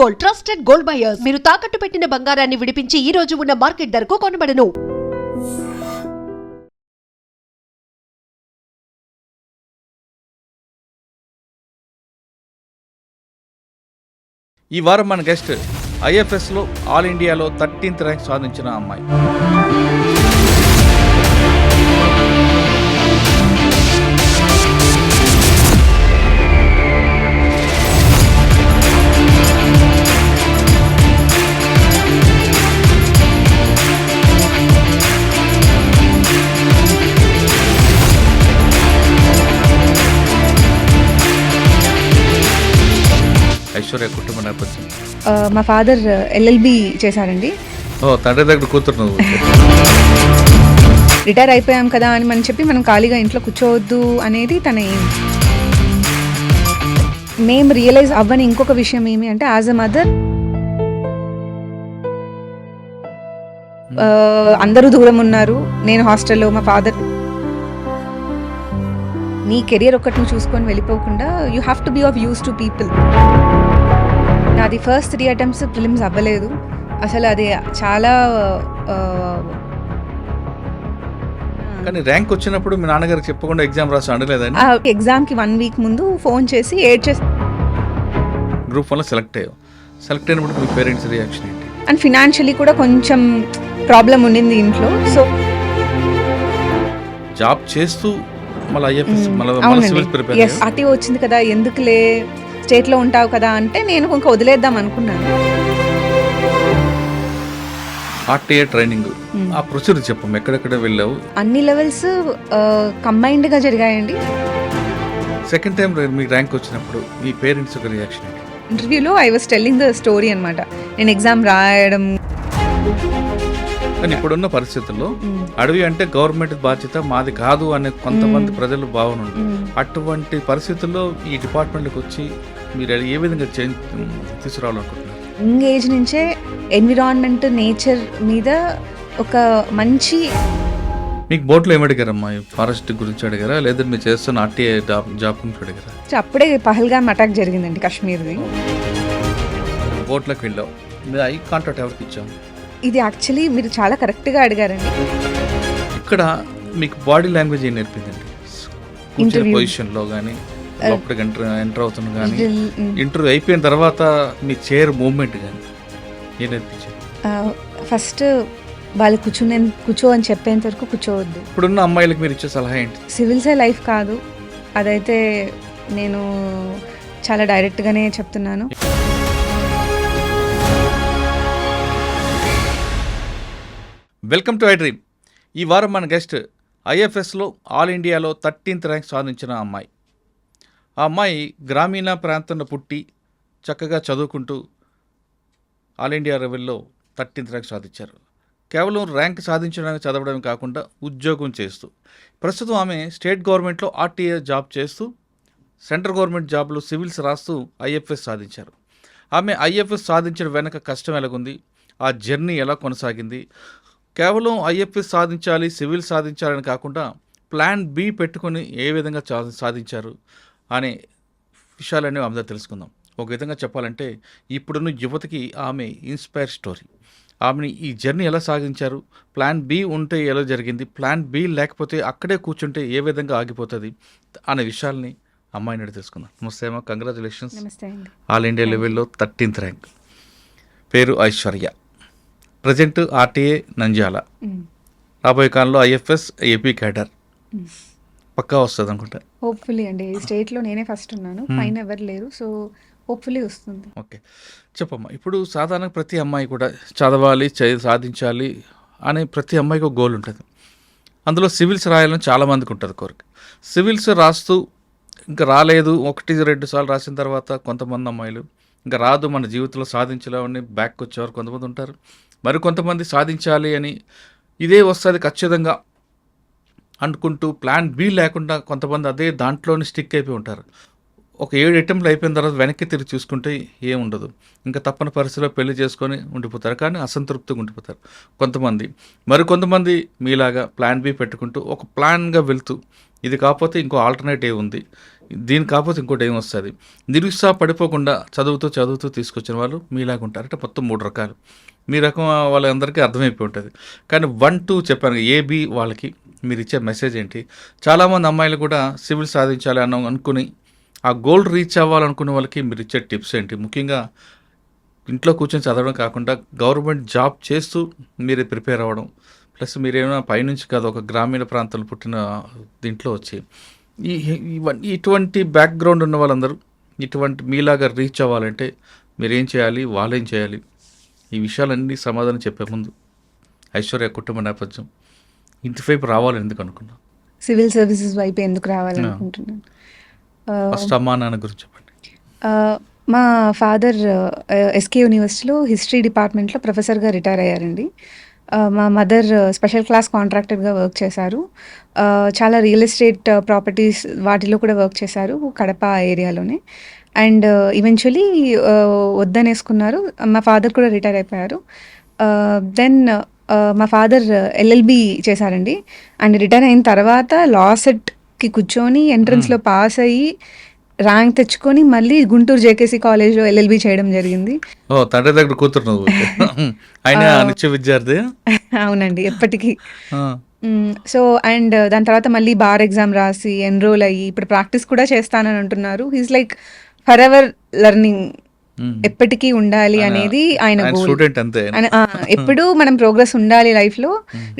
Gold, trusted gold buyers. మీరు తాకట్టు పెట్టిన బంగారాన్ని విడిపించి ఈ రోజు ఉన్న మార్కెట్ ధరకు కొనబడను. ఈ వారం మన గెస్ట్ ఐఎఫ్ఎస్లో ఆల్ ఇండియాలో 13th ర్యాంక్ సాధించిన అమ్మాయి. ఐశ్వర్య కుటుంబ నేపథ్యం. మా ఫాదర్ ఎల్ఎల్బి చేశారండి. తండ్రి దగ్గర కూతురు నువ్వు. రిటైర్ అయిపోయాం కదా అని మనం చెప్పి మనం ఖాళీగా ఇంట్లో కూర్చోవద్దు అనేది తన ఏం. మేము రియలైజ్ అవ్వని ఇంకొక విషయం ఏమి అంటే యాజ్ అ మదర్ అందరూ దూరం ఉన్నారు, నేను హాస్టల్లో, మా ఫాదర్. నీ కెరియర్ ఒక్కటి నువ్వు చూసుకొని వెళ్ళిపోకుండా you have to be of use to people. నాది ఫస్ట్ 3 attempts ఫిలిమ్స్ అవ్వలేదు. అసలు అది చాలా కానీ ర్యాంక్ వచ్చినప్పుడు మీ నాన్నగారికి చెప్పకుండా ఎగ్జామ్ రాసి అనలేదని. ఎగ్జామ్కి 1 week ముందు ఫోన్ చేసి ఏడ్చేసి గ్రూప్ 1లో సెలెక్ట్ అయ్యావు. సెలెక్ట్ అయినప్పుడు మీ పేరెంట్స్ రియాక్షన్ ఏంటి? అండ్ ఫినాన్షియలీ కూడా కొంచెం ప్రాబ్లం ఉండింది ఇంట్లో. సో జాబ్ చేస్తూ మళ్ళీ ఐఎఫ్ఎస్ ఆర్టీఓ వచ్చింది కదా, ఎందుకులే స్టేట్లో ఉంటావు కదా అంటే నేను ఇంకా వదిలేద్దాం అనుకున్నాను. ఆర్టీఏ ట్రైనింగ్ ఆ ప్రొసీజర్ చెప్పం, ఎక్కడెక్కడ వెళ్ళావు? అన్ని లెవెల్స్ కంబైన్డ్గా జరిగాయండి. సెకండ్ టైం మీ ర్యాంక్ వచ్చినప్పుడు మీ పేరెంట్స్ ఒక రియాక్షన్ ఏంటి? ఇంటర్వ్యూలో I was telling the story అనమాట. నేను ఎగ్జామ్ రాయడం. కానీ ఇప్పుడున్న పరిస్థితుల్లో అడవి అంటే గవర్నమెంట్ బాధ్యత, మాది కాదు అనే కొంతమంది ప్రజలు భావన ఉంది. అటువంటి పరిస్థితుల్లో ఈ డిపార్ట్మెంట్కి వచ్చి మీరు ఏ విధంగా చేంజ్ తీసుకురావాలనుకుంటున్నారు? యంగ్ ఏజ్ నుంచే ఎన్విరాన్మెంట్, నేచర్ మీద ఒక మంచి. మీకు బోట్లో ఏమి అడిగారమ్మా? ఫారెస్ట్ గురించి అడిగారా లేదా మీరు చేస్తున్న ఆర్టీఏ జాబ్ గురించి అడిగారా? అప్పుడే పహల్గామ్ అటాక్ జరిగిందండి కాశ్మీర్ది. బోట్లోకి వెళ్ళావు, మీరు ఐ కాంటాక్ట్ ఎవరికి ఇచ్చాము? ఇది యాక్చువల్లీ మీరు చాలా కరెక్ట్గా అడిగారండి. ఇక్కడ మీకు బాడీ లాంగ్వేజ్ ఏం నేర్పిందండి? కూర్చున్న పొజిషన్లో కానీ లోపలికి ఎంటర్ అవుతున్న కానీ ఇంటర్వ్యూ అయిపోయిన తర్వాత మీ చైర్ మూవ్మెంట్ కానీ ఏం నేర్పించారు? ఫస్ట్ వాళ్ళు కూర్చో అని చెప్పేంత వరకు కూర్చోవద్దు. ఇప్పుడున్న అమ్మాయిలకు మీరు ఇచ్చే సలహా ఏంటి? సివిల్సే లైఫ్ కాదు, అదైతే నేను చాలా డైరెక్ట్గానే చెప్తున్నాను. Welcome to I dream. ఈ వారం మన గెస్ట్ ఐఎఫ్ఎస్లో ఆల్ ఇండియాలో 13th ర్యాంక్ సాధించిన అమ్మాయి. ఆ అమ్మాయి గ్రామీణ ప్రాంతంలో పుట్టి చక్కగా చదువుకుంటూ ఆల్ ఇండియా లెవెల్లో 13th ర్యాంక్ సాధించారు. కేవలం ర్యాంక్ సాధించడానికి చదవడం కాకుండా ఉద్యోగం చేస్తూ ప్రస్తుతం ఆమె స్టేట్ గవర్నమెంట్లో ఆర్టీఏ జాబ్ చేస్తూ సెంట్రల్ గవర్నమెంట్ జాబ్లో సివిల్స్ రాస్తూ ఐఎఫ్ఎస్ సాధించారు. ఆమె ఐఎఫ్ఎస్ సాధించడం వెనక కష్టం ఎలాగుంది, ఆ జర్నీ ఎలా కొనసాగింది, కేవలం ఐఎఫ్ఎస్ సాధించాలి, సివిల్ సాధించాలని కాకుండా ప్లాన్ బి పెట్టుకొని ఏ విధంగా సాధించారు అనే విషయాలన్నీ ఆమె తెలుసుకుందాం. ఒక విధంగా చెప్పాలంటే ఇప్పుడున్న యువతకి ఆమె ఇన్స్పైర్ స్టోరీ. ఆమెని ఈ జర్నీ ఎలా సాగించారు, ప్లాన్ బి ఉంటే ఎలా జరిగింది, ప్లాన్ బి లేకపోతే అక్కడే కూర్చుంటే ఏ విధంగా ఆగిపోతుంది అనే విషయాల్ని అమ్మాయిని అడిగి తెలుసుకుందాం. నమస్తే అమ్మా, కంగ్రాచులేషన్స్. ఆల్ ఇండియా లెవెల్లో 13th ర్యాంక్. పేరు ఐశ్వర్య, ప్రజెంట్ ఆర్టీఏ నంద్యాల, రాబోయే కాలంలో ఐఎఫ్ఎస్ ఏపీ క్యాడర్ పక్కా వస్తుంది అనుకుంటా. హోప్ఫుల్లీ అండి. స్టేట్లో నేనే ఫస్ట్ ఉన్నాను, పైన ఎవరు లేరు, సో హోప్ఫుల్లీ వస్తుంది. ఓకే, చెప్పమ్మా. ఇప్పుడు సాధారణంగా ప్రతి అమ్మాయి కూడా చదవాలి, సాధించాలి అనే ప్రతి అమ్మాయికి ఒక గోల్ ఉంటుంది. అందులో సివిల్స్ రాయాలని చాలామందికి ఉంటుంది కోరిక. సివిల్స్ రాస్తూ ఇంకా రాలేదు, 1-2 సార్లు రాసిన తర్వాత కొంతమంది అమ్మాయిలు ఇంకా రాదు, మన జీవితంలో సాధించలేమని బ్యాక్ వచ్చేవారు కొంతమంది ఉంటారు. మరి కొంతమంది సాధించాలి అని ఇదే వస్తుంది ఖచ్చితంగా అనుకుంటూ ప్లాన్ బి లేకుండా కొంతమంది అదే దాంట్లోనే స్టిక్ అయిపోయి ఉంటారు. ఒక 7 అటెంప్ట్లు అయిపోయిన తర్వాత వెనక్కి తిరిగి చూసుకుంటే ఏముండదు. ఇంకా తప్పని పరిస్థితిలో పెళ్లి చేసుకొని ఉండిపోతారు. కానీ అసంతృప్తిగా ఉండిపోతారు కొంతమంది. మరికొంతమంది మీలాగా ప్లాన్ బి పెట్టుకుంటూ ఒక ప్లాన్గా వెళ్తూ ఇది కాకపోతే ఇంకో ఆల్టర్నేటివ్ ఉంది, దీని కాకపోతే ఇంకోటి ఏమొస్తుంది, నిరుత్సాహపడిపోకుండా చదువుతూ తీసుకొచ్చిన వాళ్ళు మీలాగా ఉంటారు. అంటే మొత్తం 3 రకాలు. మీ రకం వాళ్ళందరికీ అర్థమైపోయి ఉంటుంది. కానీ 1, 2 చెప్పాను, ఏబి వాళ్ళకి మీరు ఇచ్చే మెసేజ్ ఏంటి? చాలామంది అమ్మాయిలు కూడా సివిల్ సాధించాలి అనుకుని ఆ గోల్ రీచ్ అవ్వాలనుకునే వాళ్ళకి మీరు ఇచ్చే టిప్స్ ఏంటి? ముఖ్యంగా ఇంట్లో కూర్చొని చదవడం కాకుండా గవర్నమెంట్ జాబ్ చేస్తూ మీరు ప్రిపేర్ అవ్వడం, ప్లస్ మీరేమైనా పైనుంచి కాదు ఒక గ్రామీణ ప్రాంతాలు పుట్టిన దీంట్లో వచ్చి ఇటువంటి బ్యాక్గ్రౌండ్ ఉన్న వాళ్ళందరూ ఇటువంటి మీలాగా రీచ్ అవ్వాలంటే మీరేం చేయాలి, వాళ్ళేం చేయాలి? ఈ విషయాలన్నీ సమాధానం చెప్పే ముందు ఐశ్వర్య కుటుంబ నేపథ్యం ఇంటి వైపు రావాలని ఎందుకు అనుకున్నా? సివిల్ సర్వీసెస్ వైపు ఎందుకు రావాలనుకుంటున్నాను? ఫస్ట్ అమ్మా నాన్న గురించి చెప్పండి. మా ఫాదర్ ఎస్కే యూనివర్సిటీలో హిస్టరీ డిపార్ట్మెంట్లో ప్రొఫెసర్గా రిటైర్ అయ్యారండి. మా మదర్ స్పెషల్ క్లాస్ కాంట్రాక్టర్గా వర్క్ చేశారు. చాలా రియల్ ఎస్టేట్ ప్రాపర్టీస్ వాటిలో కూడా వర్క్ చేశారు కడప ఏరియాలోనే. అండ్ ఈవెన్చువలీ వద్దనేసుకున్నారు. మా ఫాదర్ కూడా రిటైర్ అయిపోయారు. దెన్ మా ఫాదర్ ఎల్ఎల్బి చేశారండి. అండ్ రిటైర్ అయిన తర్వాత లా సెట్కి కూర్చొని ఎంట్రన్స్లో పాస్ అయ్యి ర్యాంక్ తెచ్చుకొని మళ్ళీ గుంటూరు జేకేసీ కాలేజ్లో ఎల్ఎల్బి చేయడం జరిగింది. ఓ తండ్రి దగ్గర కూతురు నువ్వు. ఆయన నిత్య విద్యార్థి. అవునండి, ఎప్పటికీ. సో అండ్ దాని తర్వాత మళ్ళీ బార్ ఎగ్జామ్ రాసి ఎన్రోల్ అయ్యి ఇప్పుడు ప్రాక్టీస్ కూడా చేస్తానని అంటున్నారు. He's like for ever learning, ఎప్పటికీ ఉండాలి అనేది ఆయన గోల్. ఎప్పుడు మనం ప్రోగ్రెస్ ఉండాలి లైఫ్లో.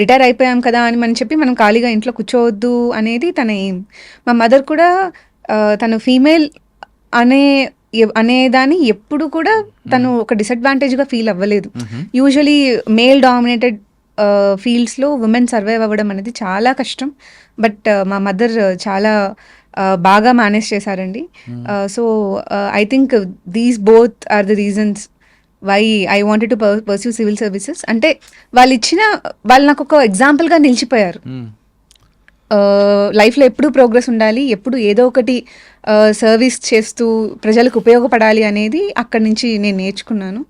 రిటైర్ అయిపోయాం కదా అని మనం చెప్పి మనం ఖాళీగా ఇంట్లో కూర్చోవద్దు అనేది తన ఎయిమ్. మా మదర్ కూడా తను ఫీమేల్ అనేదాన్ని ఎప్పుడు కూడా తను ఒక డిసడ్వాంటేజ్గా ఫీల్ అవ్వలేదు. యూజువలీ మేల్ డామినేటెడ్ ఫీల్డ్స్లో ఉమెన్ సర్వైవ్ అవ్వడం అనేది చాలా కష్టం. బట్ మా మదర్ చాలా బాగా మేనేజ్ చేశారండి. So I think these both are the reasons why I wanted to pursue civil services. అంటే వాళ్ళు నాకు ఒక ఎగ్జాంపుల్గా నిలిచిపోయారు. లైఫ్లో ఎప్పుడూ ప్రోగ్రెస్ ఉండాలి, ఎప్పుడు ఏదో ఒకటి సర్వీస్ చేస్తూ ప్రజలకు ఉపయోగపడాలి అనేది అక్కడి నుంచి నేను నేర్చుకున్నాను.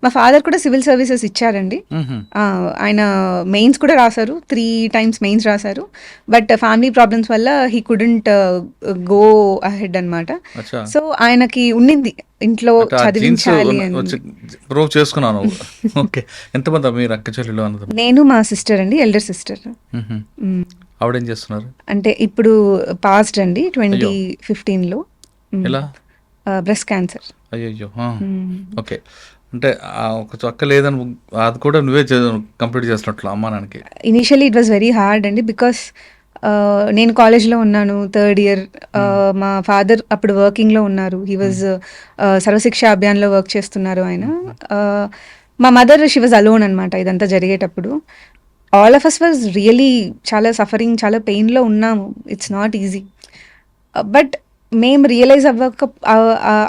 మా ఫాదర్ కూడా సివిల్ సర్వీసెస్ ఇచ్చారండి. ఆయన మెయిన్స్ కూడా రాశారు, 3 times మెయిన్స్ రాశారు. బట్ ఫ్యామిలీ ప్రాబ్లమ్స్ వల్ల హీ కుడెంట్ గో అహెడ్ అనమాట. సో ఆయనకి ఉండింది ఇంట్లో చదివించాలి అని. నేను మా సిస్టర్ అండి, ఎల్డర్ సిస్టర్. ఆవిడేం చేస్తున్నారు? అంటే ఇప్పుడు పాస్ట్ అండి 2015లో బ్రెస్ట్ క్యాన్సర్. అయ్యో. ఓకే. అంటే ఒక చొక్క లేదని అది కూడా నువ్వే కంప్లీట్ చేస్తున్నట్లు అమ్మా నాన్నకి? Initially it was very hard అండి, బికాస్ నేను కాలేజ్లో ఉన్నాను, 3rd year. మా ఫాదర్ అప్పుడు వర్కింగ్లో ఉన్నారు. హీ వాజ్ సర్వశిక్ష అభియాన్లో వర్క్ చేస్తున్నారు ఆయన. మా మదర్ షీ వాజ్ అలోన్ అనమాట ఇదంతా జరిగేటప్పుడు. All of us was really చాలా సఫరింగ్, చాలా పెయిన్లో ఉన్నాము. It's not easy. బట్ మేము రియలైజ్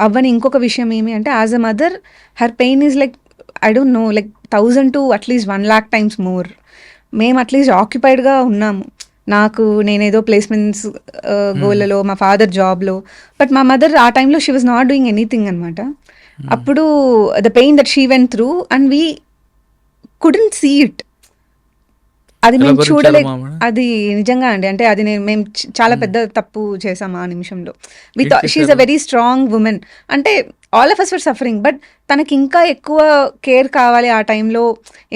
అవ్వని ఇంకొక విషయం ఏమి అంటే, as a mother her pain is like I don't know, like 1000 to at least 1 lakh times more. మేము అట్లీస్ట్ ఆక్యుపైడ్గా ఉన్నాము. నేనేదో ప్లేస్మెంట్స్ గోల్లలో, మా ఫాదర్ జాబ్లో. బట్ మా మదర్ ఆ టైంలో she was not doing anything అనమాట. అప్పుడు the pain that she went through and we couldn't see it. అది మేము చూడలేదు. అది నిజంగా అండి, అంటే అది మేము చాలా పెద్ద తప్పు చేసాము ఆ నిమిషంలో. She is a very strong woman. అంటే all of us were suffering, but తనకి ఇంకా ఎక్కువ కేర్ కావాలి ఆ టైంలో.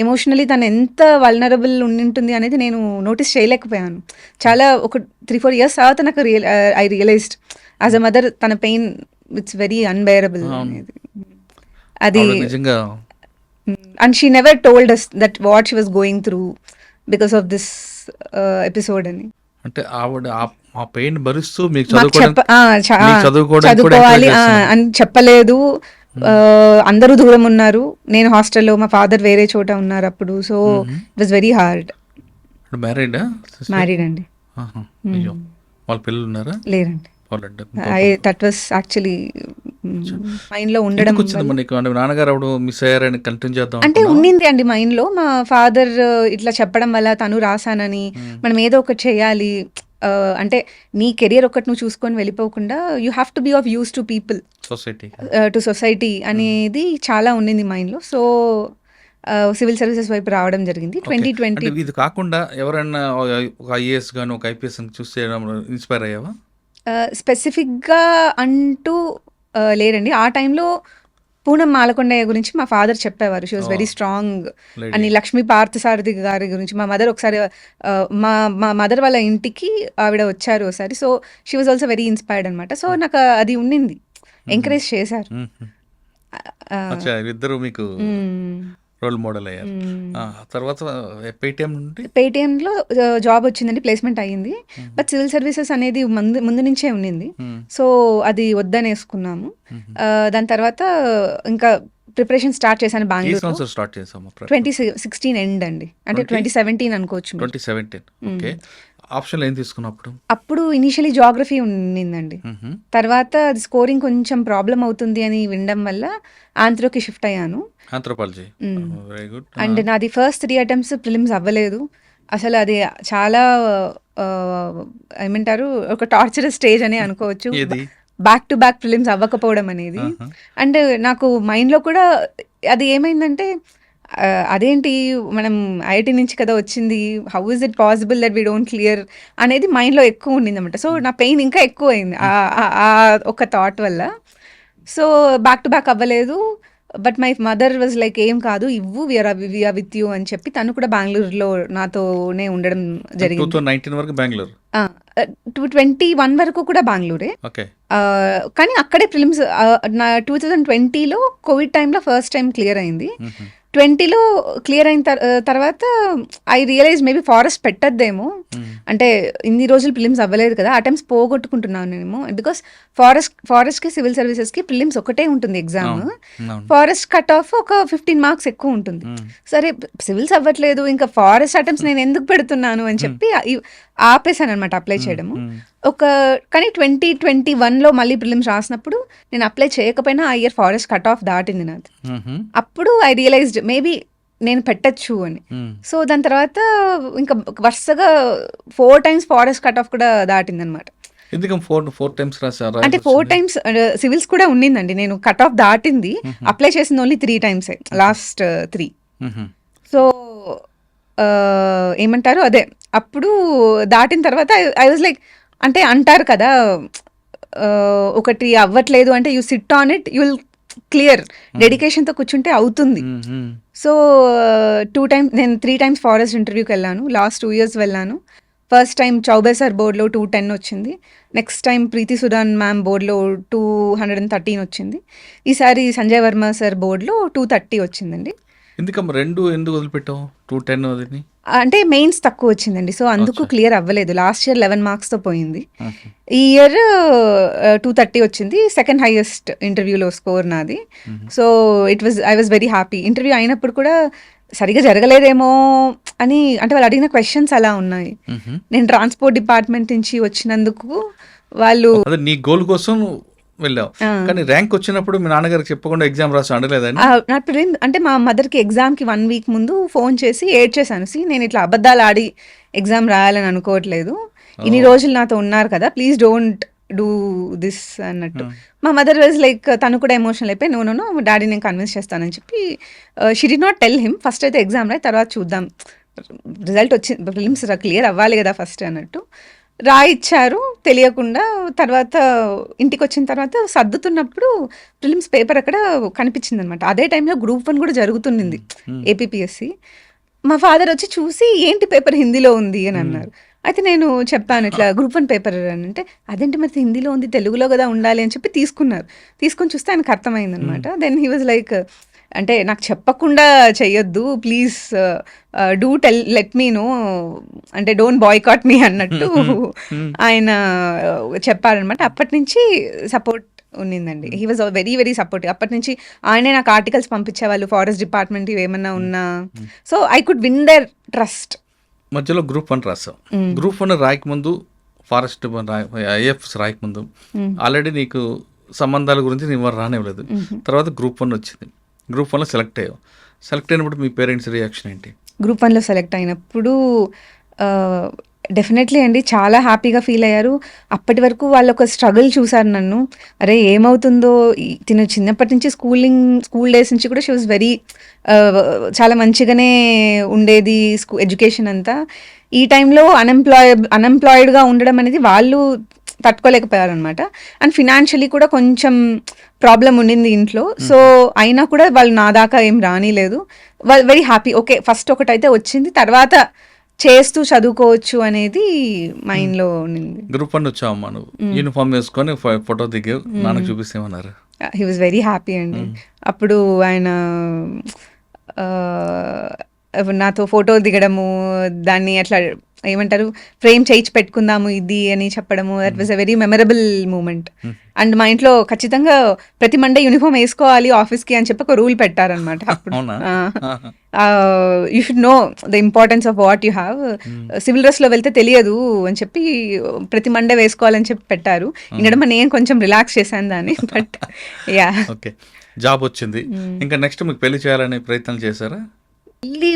ఎమోషనలీ తను ఎంత వల్నరబుల్ ఉంటుంది అనేది నేను నోటీస్ చేయలేకపోయాను. చాలా ఒక 3-4 years తర్వాత నాకు I realized as a mother తన పెయిన్ ఇట్స్ వెరీ అన్బేరబుల్ అనేది. అది and she never told us that what she was going through because of this episode అని. అంటే ఆవిడ ఆ పెయిన్ భరిస్తూ మీకు చదువుకోవాలి అని చెప్పలేదు. అందరూ దూరం ఉన్నారు, నేను హాస్టల్లో, మా ఫాదర్ వేరే చోట ఉన్నారు అప్పుడు. So it was very hard. Married అండి. వాళ్ళ పిల్లలు ఉన్నారా? లేరండి. దట్ వాస్ యాక్చువల్లీ మైండ్ లో ఉండడం. నాన్నగారు మిస్ అయ్యారని కంటిన్యూ చేద్దాం అంటే ఉండింది అండి మైండ్ లో. మా ఫాదర్ ఇట్లా చెప్పడం వల్ల తను రాశానని, మనం ఏదో ఒకటి చేయాలి, అంటే నీ కెరియర్ ఒక్కటి నువ్వు చూసుకొని వెళ్ళిపోకుండా you have to be of use to people, society. To society అనేది చాలా ఉండింది మైండ్లో. సో సివిల్ సర్వీసెస్ వైపు రావడం జరిగింది 2020. ఇది కాకుండా ఎవరైనా ఒక ఐఏఎస్ గాను ఒక ఐపీఎస్ చూస్తే ఇన్స్పైర్ అయ్యావా? స్పెసిఫిక్గా అంటూ లేరండి. ఆ టైంలో పూనం మాలకొండయ్య గురించి మా ఫాదర్ చెప్పేవారు. షీ వాజ్ వెరీ స్ట్రాంగ్ అని. లక్ష్మీ పార్థసారథి గారి గురించి మా మదర్ ఒకసారి మా మదర్ వాళ్ళ ఇంటికి ఆవిడ వచ్చారు ఒకసారి. So she was also very inspired అనమాట. సో నాకు అది ఉండింది, ఎంకరేజ్ చేశారు. ఇద్దరు మీకు రోల్ మోడల్ అయ్యారు. తర్వాత పేటిఎం నుండి పేటిఎంలో జాబ్ వచ్చిందండి, ప్లేస్మెంట్ అయ్యింది. బట్ సివిల్ సర్వీసెస్ అనేది ముందు నుంచే ఉండింది. సో అది వద్దనేసుకున్నాము. దాని తర్వాత ఇంకా ప్రిపరేషన్ స్టార్ట్ చేశాను బెంగళూరు. స్టార్ట్ చేసాము 2016 ఎండ్ అండి, అంటే 2017 అనుకోవచ్చు. 2017. ఓకే. ఆప్షన్ ఏం తీసుకున్నప్పుడు? అప్పుడు ఇనిషియలీ జాగ్రఫీ ఉండిందండి. తర్వాత అది స్కోరింగ్ కొంచెం ప్రాబ్లం అవుతుంది అని వినడం వల్ల ఆంథ్రోకి షిఫ్ట్ అయ్యాను. ఆంథ్రోపాలజీ. Very good. అండ్ నాది ఫస్ట్ 3 attempts ప్రిలిమ్స్ అవ్వలేదు. అసలు అది చాలా ఏమంటారు, ఒక టార్చరస్ స్టేజ్ అని అనుకోవచ్చు. బ్యాక్ టు బ్యాక్ ప్రిలిమ్స్ అవ్వకపోవడం అనేది. అండ్ నాకు మైండ్లో కూడా అది ఏమైందంటే, అదేంటి మనం ఐఐటి నుంచి కదా వచ్చింది, how is it possible that we don't clear అనేది మైండ్లో ఎక్కువ ఉండింది అనమాట. సో నా పెయిన్ ఇంకా ఎక్కువ అయింది ఆ ఒక థాట్ వల్ల. సో బ్యాక్ టు బ్యాక్ అవ్వలేదు. But my mother was like, ఏం కాదు ఇవ్వు, వీఆర్ విత్ యూ అని చెప్పి తను కూడా బెంగళూరులో నాతోనే ఉండడం జరిగింది. 2019 వరకు బెంగళూరు, 2021 వరకు కూడా బెంగళూరే. కానీ అక్కడే ప్రిలిమ్స్ 2020లో కోవిడ్ టైంలో ఫస్ట్ టైం క్లియర్ అయింది. 20లో క్లియర్ అయిన తర్వాత ఐ రియలైజ్ మేబీ ఫారెస్ట్ పెట్టద్దేమో, అంటే ఇన్ని రోజులు ప్రిలిమ్స్ అవ్వలేదు కదా, అటెంప్ట్స్ పోగొట్టుకుంటున్నాను నేను. బికాస్ ఫారెస్ట్కి సివిల్ సర్వీసెస్కి ప్రిలిమ్స్ ఒకటే ఉంటుంది ఎగ్జామ్. ఫారెస్ట్ కట్ ఆఫ్ ఒక 15 మార్క్స్ ఎక్కువ ఉంటుంది. సరే సివిల్స్ అవ్వట్లేదు, ఇంకా ఫారెస్ట్ అటెంప్ట్స్ నేను ఎందుకు పెడుతున్నాను అని చెప్పి ఆపేసాను అనమాట అప్లై చేయడము. కానీ 2021లో మళ్ళీ ప్రిలిమ్స్ రాసినప్పుడు నేను అప్లై చేయకపోయినా ఆ ఇయర్ ఫారెస్ట్ కట్ ఆఫ్ దాటింది నాది. అప్పుడు ఐ రియలైజ్డ్ మేబీ నేను పెట్టచ్చు అని. సో దాని తర్వాత ఇంకా వరుసగా 4 times ఫారెస్ట్ కట్ ఆఫ్ కూడా దాటింది అనమాట. అంటే 4 times సివిల్స్ కూడా ఉండిందండి. నేను కట్ ఆఫ్ దాటింది, అప్లై చేసింది ఓన్లీ 3 times, లాస్ట్ 3. సో ఏమంటారు, అదే అప్పుడు దాటిన తర్వాత ఐ వాజ్ లైక్, అంటే అంటారు కదా, ఒకటి అవ్వట్లేదు అంటే you sit on it, you will clear. డెడికేషన్తో కూర్చుంటే అవుతుంది. సో 2 times, నేను 3 times ఫారెస్ట్ ఇంటర్వ్యూకి వెళ్ళాను. లాస్ట్ 2 years వెళ్ళాను. ఫస్ట్ టైం చౌబే సార్ బోర్డులో 210 వచ్చింది. నెక్స్ట్ టైం ప్రీతి సుడాన్ మ్యామ్ బోర్డులో 213 వచ్చింది. ఈసారి సంజయ్ వర్మ సార్ బోర్డులో 230 వచ్చిందండి. ఎందుకు వదిలిపెట్టావు 210 అది? అంటే మెయిన్స్ తక్కువ వచ్చిందండి, సో అందుకు క్లియర్ అవ్వలేదు. లాస్ట్ ఇయర్ 11 మార్క్స్తో పోయింది. ఈ ఇయర్ 230 వచ్చింది, సెకండ్ హైయెస్ట్ ఇంటర్వ్యూలో స్కోర్ నాది. So I was very happy. Interview అయినప్పుడు కూడా సరిగా జరగలేదేమో అని, అంటే వాళ్ళు అడిగిన క్వశ్చన్స్ అలా ఉన్నాయి. నేను ట్రాన్స్పోర్ట్ డిపార్ట్మెంట్ నుంచి వచ్చినందుకు వాళ్ళు నీ గోల్ కోసం వెళ్ళావు, కానీ ర్యాంక్ వచ్చినప్పుడు మీ నాన్నగారికి చెప్పకుండా ఎగ్జామ్ రాసి అనలేదని? అంటే మా మదర్కి ఎగ్జామ్కి 1 week ముందు ఫోన్ చేసి ఏడ్చేసాను. నేను ఇట్లా అబద్ధాలు ఆడి ఎగ్జామ్ రాయాలని అనుకోవట్లేదు, ఇన్ని రోజులు నాతో ఉన్నారు కదా, ప్లీజ్ డోంట్ డూ దిస్ అన్నట్టు. మా మదర్ వాజ్ లైక్, తను కూడా ఎమోషనల్ అయిపోయి, నో డాడీ నేను కన్విన్స్ చేస్తానని చెప్పి she did not tell him. First అయితే ఎగ్జామ్ రాయి, తర్వాత చూద్దాం, రిజల్ట్ వచ్చి ప్రిలిమ్స్ క్లియర్ అవ్వాలి కదా ఫస్ట్ అన్నట్టు రాయిచ్చారు తెలియకుండా. తర్వాత ఇంటికి వచ్చిన తర్వాత సర్దుతున్నప్పుడు ప్రిలిమ్స్ పేపర్ అక్కడ కనిపించింది అనమాట. అదే టైంలో Group 1 కూడా జరుగుతుంది, ఏపీపీఎస్సి. మా ఫాదర్ వచ్చి చూసి, ఏంటి పేపర్ హిందీలో ఉంది అని అన్నారు. అయితే నేను చెప్పాను ఇట్లా Group 1 పేపర్ అని. అంటే అదేంటి మరి హిందీలో ఉంది, తెలుగులో కదా ఉండాలి అని చెప్పి తీసుకొని చూస్తే ఆయనకు అర్థమైంది అనమాట. దెన్ హీ వాజ్ లైక్, అంటే నాకు చెప్పకుండా చెయ్యొద్దు please, do let me know, అంటే డోంట్ బాయ్కాట్ మీ అన్నట్టు ఆయన చెప్పారనమాట. అప్పటి నుంచి సపోర్ట్ ఉన్నిందండి. He was very very supportive. అప్పటి నుంచి ఆయనే నాకు ఆర్టికల్స్ పంపించేవాళ్ళు, ఫారెస్ట్ డిపార్ట్మెంట్ ఏమన్నా ఉన్నా. So I could win their trust. మధ్యలో Group 1 రాసావు. Group 1 రాయకముందు, ఫారెస్ట్ ఐఎఫ్ఎస్ రాయకముందు ఆల్రెడీ నీకు సంబంధాల గురించి నేను రానివ్వలేదు. తర్వాత Group 1 వచ్చింది. Group 1లో సెలెక్ట్ అయ్యావు. సెలెక్ట్ అయినప్పుడు మీ పేరెంట్స్ రియాక్షన్ ఏంటి? Group 1లో సెలెక్ట్ అయినప్పుడు డెఫినెట్లీ అండి. చాలా హ్యాపీగా ఫీల్ అయ్యారు. అప్పటి వరకు వాళ్ళొక స్ట్రగుల్ చూసారు నన్ను. అరే! ఏమవుతుందో తిను చిన్నప్పటి నుంచి స్కూల్ డేస్ నుంచి కూడా షీ వాస్ వెరీ చాలా మంచిగానే ఉండేది ఎడ్యుకేషన్ అంతా. ఈ టైంలో అన్‌ఎంప్లాయిడ్‌గా ఉండడం అనేది వాళ్ళు తట్టుకోలేకపోయారనమాట. అండ్ ఫినాన్షియలీ కూడా కొంచెం ప్రాబ్లమ్ ఉండింది ఇంట్లో. సో, అయినా కూడా వాళ్ళు నా దాకా ఏం రానీలేదు. వాళ్ళు వెరీ హ్యాపీ. ఓకే. ఫస్ట్ ఒకటైతే వచ్చింది. తర్వాత చేస్తూ చదువుకోవచ్చు అనేది మైండ్‌లో ఉండింది. గ్రూప్ 1 వచ్చావమ్మా నువ్వు. యూనిఫామ్ వేసుకొని ఫోటో దిగావు. నాన్నకు చూపిస్తేమన్నారు? హీ వాస్ వెరీ హ్యాపీ అండి. అప్పుడు ఆయన నాతో ఫోటో దిగడము, దాన్ని అట్లా ఏమంటారు ఫ్రేమ్ చేయించి పెట్టుకుందాము ఇది అని చెప్పడము, that was a very memorable moment. And మా ఇంట్లో ఖచ్చితంగా ప్రతి మండే యూనిఫామ్ వేసుకోవాలి ఆఫీస్కి అని చెప్పి ఒక రూల్ పెట్టారనమాట. అప్పుడు you should know the importance of what you have. Civil డ్రెస్లో వెళ్తే తెలియదు అని చెప్పి ప్రతి మండే వేసుకోవాలని చెప్పి పెట్టారు. ఇంకడమ్మ నేను కొంచెం రిలాక్స్ చేశాను దాన్ని. But yeah, okay. జాబ్ వచ్చింది. ఇంకా నెక్స్ట్ మీకు పెళ్లి చేయాలనే ప్రయత్నం చేశారా? పెళ్లి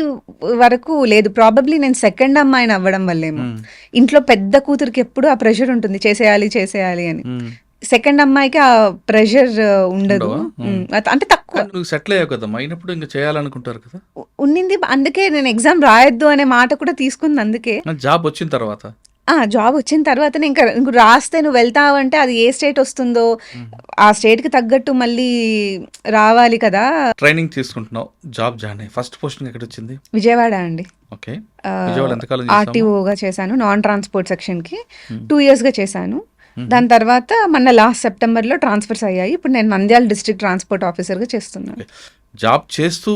వరకు లేదు. ప్రాబబ్లీ నేను సెకండ్ అమ్మాయిని అవ్వడం వల్లేమో. ఇంట్లో పెద్ద కూతురికి ఎప్పుడు ఆ ప్రెషర్ ఉంటుంది, చేసేయాలి అని. సెకండ్ అమ్మాయికి ఆ ప్రెషర్ ఉండదు. అంటే తక్కువ. నువ్వు సెటిల్ అయ్యావు కదా, అయినప్పుడు ఇంకా చేయాలనుకుంటారు కదా. ఉన్నింది. అందుకే నేను ఎగ్జామ్ రాయొద్దు అనే మాట కూడా తీసుకుంది. అందుకే జాబ్ వచ్చిన తర్వాత జాబ్ వచ్చిన తర్వాతనే ఇంక రాస్తే నువ్వు వెళ్తావంటే అది ఏ స్టేట్ వస్తుందో ఆ స్టేట్కి తగ్గట్టు మళ్ళీ రావాలి కదా. ట్రైనింగ్ తీసుకుంటున్నావు, జాబ్ జాయిన్ అయ్యి ఫస్ట్ పోస్టింగ్ ఎక్కడ వచ్చింది? విజయవాడ అండి. ఓకే. విజయవాడ ఎంతకాలం చేసావు? ఆర్టీఓగా చేశాను, నాన్ ట్రాన్స్పోర్ట్ సెక్షన్కి 2 yearsగా చేశాను. దాని తర్వాత మొన్న లాస్ట్ సెప్టెంబర్లో ట్రాన్స్ఫర్స్ అయ్యాయి. ఇప్పుడు నేను నంద్యాల డిస్ట్రిక్ట్ ట్రాన్స్పోర్ట్ ఆఫీసర్గా చేస్తున్నాను. జాబ్ చేస్తూ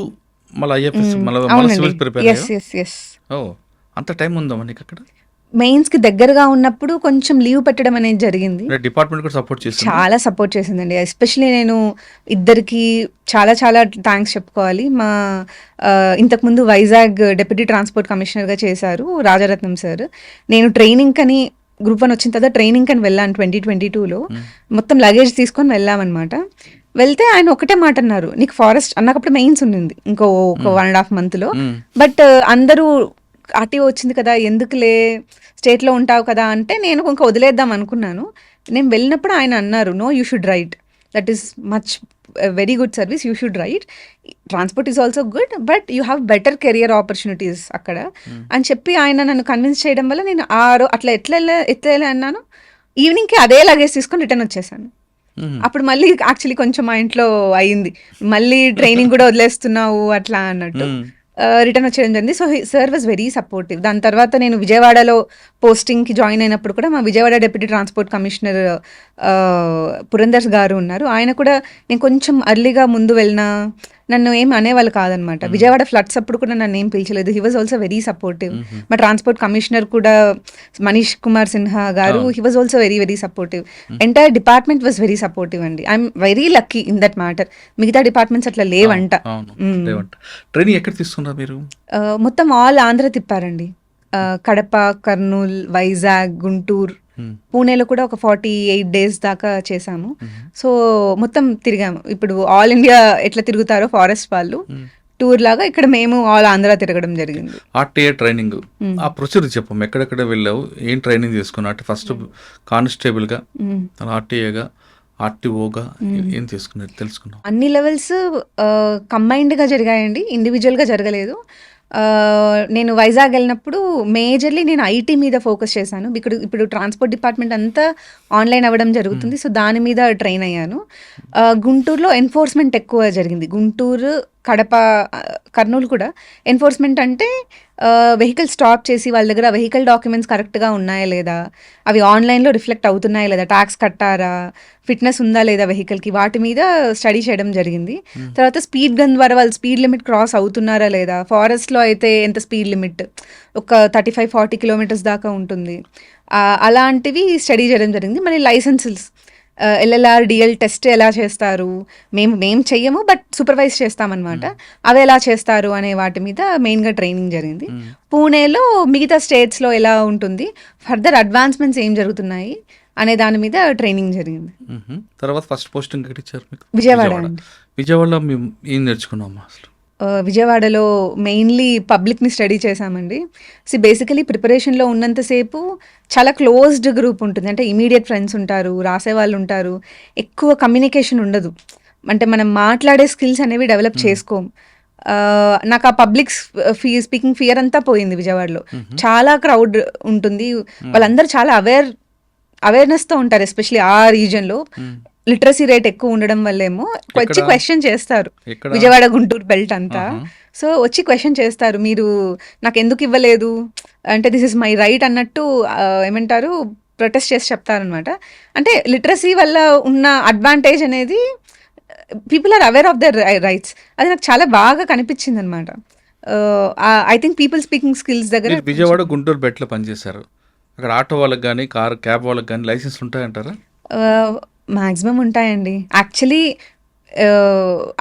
మళ్ళీ ఐఎఫ్ఎస్ సివిల్ ప్రిపేర్ అయ్యావు. అంత టైం ఉందా నీకు అక్కడ? మెయిన్స్కి దగ్గరగా ఉన్నప్పుడు కొంచెం లీవ్ పెట్టడం అనేది జరిగింది. డిపార్ట్మెంట్ కూడా సపోర్ట్ చేసింది, చాలా సపోర్ట్ చేసిందండి. ఎస్పెషలీ నేను ఇద్దరికి చాలా చాలా థ్యాంక్స్ చెప్పుకోవాలి. మా ఇంతకుముందు వైజాగ్ డిప్యూటీ ట్రాన్స్పోర్ట్ కమిషనర్గా చేశారు రాజారత్నం సార్. నేను ట్రైనింగ్ కని గ్రూప్ 1 వచ్చిన తర్వాత ట్రైనింగ్ కని వెళ్ళాను 2022లో. మొత్తం లగేజ్ తీసుకొని వెళ్ళామన్నమాట. వెళ్తే ఆయన ఒకటే మాట అన్నారు, నీకు ఫారెస్ట్ అన్నప్పుడు మెయిన్స్ ఉండింది ఇంకో 1.5 monthలో. బట్ అందరూ ఆర్టీఓ వచ్చింది కదా ఎందుకులే స్టేట్లో ఉంటావు కదా అంటే నేను ఇంకా వదిలేద్దాం అనుకున్నాను. నేను వెళ్ళినప్పుడు ఆయన అన్నారు, no you should write, that is much very good service, you should write. Transport is also good but you have better career opportunities అక్కడ అని చెప్పి ఆయన నన్ను కన్విన్స్ చేయడం వల్ల నేను అట్లా ఎట్లా అన్నాను. ఈవినింగ్కి అదే లగేజ్ తీసుకొని రిటర్న్ వచ్చేసాను. అప్పుడు మళ్ళీ యాక్చువల్లీ కొంచెం మా ఇంట్లో అయ్యింది, మళ్ళీ ట్రైనింగ్ కూడా వదిలేస్తున్నావు అట్లా అన్నట్టు. రిటర్న్ వచ్చేయడం జరిగింది. So sir was very supportive. దాని తర్వాత నేను విజయవాడలో పోస్టింగ్కి జాయిన్ అయినప్పుడు కూడా మా Vijayawada deputy transport commissioner Purandar గారు ఉన్నారు. ఆయన కూడా నేను కొంచెం అర్లీగా ముందు వెళ్ళినా నన్ను ఏం అనేవాళ్ళు కాదనమాట. విజయవాడ ఫ్లడ్స్ అప్పుడు కూడా నన్ను ఏం పిలిచలేదు. He was also very supportive. మా ట్రాన్స్పోర్ట్ కమిషనర్ కూడా మనీష్ కుమార్ సిన్హా గారు, he was also very very supportive. Entire department was very supportive అండి. I'm very lucky in that matter. మిగతా డిపార్ట్మెంట్స్ అట్లా లేవంట. ట్రైనింగ్ ఎక్కడ తీసుకున్నారు మీరు? మొత్తం ఆల్ ఆంధ్ర తిప్పారండి. కడప, కర్నూలు, వైజాగ్, గుంటూరు, పూణేలో కూడా ఒక 48 days దాకా చేశాము. సో మొత్తం తిరిగాము. ఇప్పుడు ఆల్ ఇండియా ఎట్లా తిరుగుతారో ఫారెస్ట్ వాళ్ళు టూర్ లాగా ఇక్కడ మేము ఆల్ ఆంధ్ర తిరగడం జరిగింది. ఆర్టీఏ ట్రైనింగ్ ఆ ప్రొసీజర్ చెప్పము, ఎక్కడెక్కడ వెళ్ళావు, ఏం ట్రైనింగ్ తీసుకున్నావు? అంటే ఫస్ట్ కానిస్టేబుల్గా, ఆర్టీఏగా, ఆర్టీఓగా ఏం తీసుకున్నారు తెలుసుకున్నాం? అన్ని లెవెల్స్ కంబైన్డ్గా జరిగాయండి, ఇండివిజువల్గా జరగలేదు. నేను వైజాగ్ వెళ్ళినప్పుడు మేజర్లీ నేను ఐటీ మీద ఫోకస్ చేశాను. ఇప్పుడు ట్రాన్స్పోర్ట్ డిపార్ట్మెంట్ అంతా ఆన్లైన్ అవ్వడం జరుగుతుంది. సో దాని మీద ట్రైన్ అయ్యాను. గుంటూరులో ఎన్ఫోర్స్మెంట్ ఎక్కువ జరిగింది. గుంటూరు, కడప, కర్నూలు కూడా ఎన్ఫోర్స్మెంట్ అంటే వెహికల్ స్టాప్ చేసి వాళ్ళ దగ్గర వెహికల్ డాక్యుమెంట్స్ కరెక్ట్గా ఉన్నాయా లేదా, అవి ఆన్లైన్లో రిఫ్లెక్ట్ అవుతున్నాయా లేదా, ట్యాక్స్ కట్టారా, ఫిట్నెస్ ఉందా లేదా వెహికల్కి, వాటి మీద స్టడీ చేయడం జరిగింది. తర్వాత స్పీడ్ గన్ ద్వారా వాళ్ళు స్పీడ్ లిమిట్ క్రాస్ అవుతున్నారా లేదా, ఫారెస్ట్లో అయితే ఎంత స్పీడ్ లిమిట్, ఒక 35-40 kilometers దాకా ఉంటుంది, అలాంటివి స్టడీ చేయడం జరిగింది. మళ్ళీ లైసెన్సెస్ ఎల్ఎల్ఆర్, డిఎల్ టెస్ట్ ఎలా చేస్తారు, మేము చెయ్యము బట్ సూపర్వైజ్ చేస్తామన్నమాట, అవి ఎలా చేస్తారు అనే వాటి మీద మెయిన్గా ట్రైనింగ్ జరిగింది. పూణేలో మిగతా స్టేట్స్లో ఎలా ఉంటుంది, ఫర్దర్ అడ్వాన్స్మెంట్స్ ఏం జరుగుతున్నాయి అనే దాని మీద ట్రైనింగ్ జరిగింది. తర్వాత ఫస్ట్ పోస్టింగ్ ఎక్కడ ఇచ్చారు మీకు? విజయవాడ. విజయవాడలో మేము ఏం నేర్చుకున్నాము అసలు? విజయవాడలో మెయిన్లీ పబ్లిక్ని స్టడీ చేశామండి. బేసికలీ ప్రిపరేషన్లో ఉన్నంతసేపు చాలా క్లోజ్డ్ గ్రూప్ ఉంటుంది. అంటే ఇమీడియట్ ఫ్రెండ్స్ ఉంటారు, రాసేవాళ్ళు ఉంటారు, ఎక్కువ కమ్యూనికేషన్ ఉండదు. అంటే మనం మాట్లాడే స్కిల్స్ అనేవి డెవలప్ చేసుకోం. నాకు ఆ పబ్లిక్ స్పీకింగ్ ఫియర్ అంతా పోయింది విజయవాడలో. చాలా క్రౌడ్ ఉంటుంది, వాళ్ళందరూ చాలా అవేర్నెస్తో ఉంటారు. ఎస్పెషలీ ఆ రీజన్లో లిటరసీ రేట్ ఎక్కువ ఉండడం వల్లేమో వచ్చి క్వశ్చన్ చేస్తారు. విజయవాడ గుంటూరు బెల్ట్ అంతా. సో వచ్చి క్వశ్చన్ చేస్తారు, మీరు నాకు ఎందుకు ఇవ్వలేదు అంటే దిస్ ఇస్ మై రైట్ అన్నట్టు ఏమంటారు ప్రొటెస్ట్ చేసి చెప్తారనమాట. అంటే లిటరసీ వల్ల ఉన్న అడ్వాంటేజ్ అనేది people are aware of their rights. అది నాకు చాలా బాగా కనిపించింది అనమాట. I think people speaking skills దగ్గర. విజయవాడ గుంటూరు బెట్లో పనిచేశారు, అక్కడ ఆటో వాళ్ళకి కానీ క్యాబ్ వాళ్ళకి కానీ లైసెన్స్ ఉంటాయంటారా? మ్యాక్సిమం ఉంటాయండి. యాక్చువల్లీ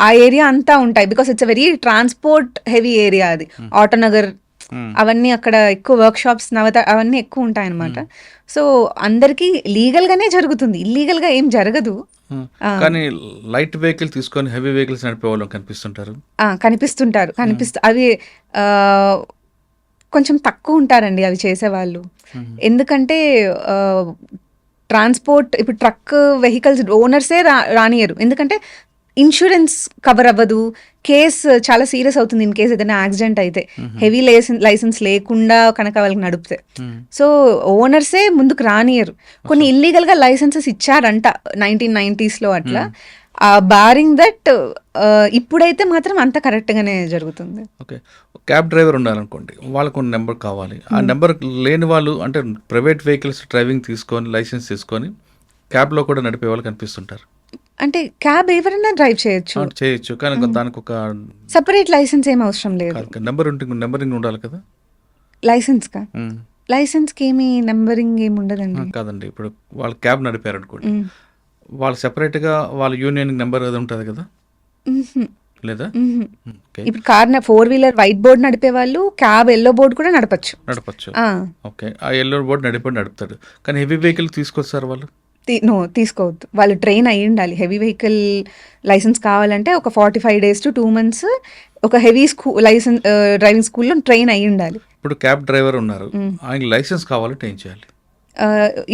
ఆ ఏరియా అంతా ఉంటాయి, because it's a very transport heavy area అది. ఆటోనగర్ అవన్నీ అక్కడ ఎక్కువ వర్క్ షాప్స్ అవన్నీ ఎక్కువ ఉంటాయి అనమాట. సో అందరికీ లీగల్గానే జరుగుతుంది, ఇల్లీగల్గా ఏం జరగదు. కానీ లైట్ వెహికల్ తీసుకొని హెవీ వెహికల్స్ నడిపే వాళ్ళు కనిపిస్తుంటారు. అవి కొంచెం తక్కువ ఉంటారండి అవి చేసేవాళ్ళు. ఎందుకంటే ట్రాన్స్పోర్ట్ ఇప్పుడు ట్రక్ వెహికల్స్ ఓనర్సే రానియరు, ఎందుకంటే ఇన్సూరెన్స్ కవర్ అవ్వదు, కేసు చాలా సీరియస్ అవుతుంది ఇన్ కేసు ఏదైనా యాక్సిడెంట్ అయితే, హెవీ లైసెన్స్ లేకుండా కనుక వాళ్ళకి నడిపితే. సో ఓనర్సే ముందుకు రానియరు. కొన్ని ఇల్లీగల్గా లైసెన్సెస్ ఇచ్చారంట 1990s అట్లా. బారింగ్ దట్ ఇప్పుడైతే మాత్రం అంత కరెక్ట్గానే జరుగుతుంది. ఓకే, క్యాబ్ డ్రైవర్ ఉండాలనుకోండి, వాళ్ళకు ఒక నెంబర్ కావాలి. ఆ నెంబర్ లేని వాళ్ళు అంటే ప్రైవేట్ వెహికల్స్ డ్రైవింగ్ తీసుకొని లైసెన్స్ తీసుకొని క్యాబ్లో కూడా నడిపే వాళ్ళు కనిపిస్తుంటారు. అంటే క్యాబ్ ఎవరైనా డ్రైవ్ చేయొచ్చు, కానీ దానికి ఒక సపరేట్ లైసెన్స్ ఏం అవసరం లేదు. నెంబరింగ్ ఉండాలి కదా లైసెన్స్కి ఏమి నెంబరింగ్ ఏమి ఉండదండి. కాదండి, ఇప్పుడు వాళ్ళు క్యాబ్ నడిపారు అనుకోండి, వాళ్ళు సెపరేట్గా వాళ్ళ యూనియన్ నెంబర్ అది ఉంటుంది కదా, లేదా? ఇప్పుడు కార్ 4-వీలర్ వైట్ బోర్డ్ నడిపే వాళ్ళు క్యాబ్ ఎల్లో బోర్డ్ కూడా నడపచ్చు. ఓకే, ఆ ఎల్లో బోర్డ్ నడుపుతాడు, కానీ హెవీ వెహికల్ తీసుకొస్తారు వాళ్ళు. తీసుకోవద్దు, వాళ్ళు ట్రైన్ అయ్యి ఉండాలి. హెవీ వెహికల్ లైసెన్స్ కావాలంటే ఒక 45 days to 2 months ఒక హెవీ లైసెన్స్ డ్రైవింగ్ స్కూల్లో ట్రైన్ అయ్యి ఉండాలి. ఇప్పుడు క్యాబ్ డ్రైవర్ ఉన్నారు, ఆయన లైసెన్స్ కావాలంటే ఏం చేయాలి?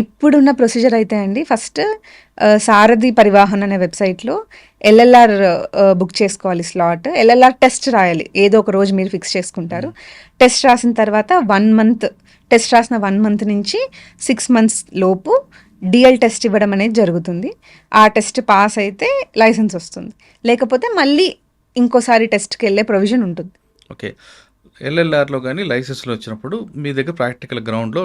ఇప్పుడున్న ప్రొసీజర్ అయితే అండి, ఫస్ట్ సారథి పరివాహన్ అనే వెబ్సైట్లో LLR బుక్ చేసుకోవాలి స్లాట్. LLR టెస్ట్ రాయాలి, ఏదో ఒక రోజు మీరు ఫిక్స్ చేసుకుంటారు. టెస్ట్ రాసిన తర్వాత 1 month, టెస్ట్ రాసిన 1 month నుంచి 6 months లోపు DL టెస్ట్ ఇవ్వడం అనేది జరుగుతుంది. ఆ టెస్ట్ పాస్ అయితే లైసెన్స్ వస్తుంది, లేకపోతే మళ్ళీ ఇంకోసారి టెస్ట్కి వెళ్ళే ప్రొవిజన్ ఉంటుంది. ఓకే, LLRలో కానీ లైసెన్స్లో వచ్చినప్పుడు మీ దగ్గర ప్రాక్టికల్ గ్రౌండ్లో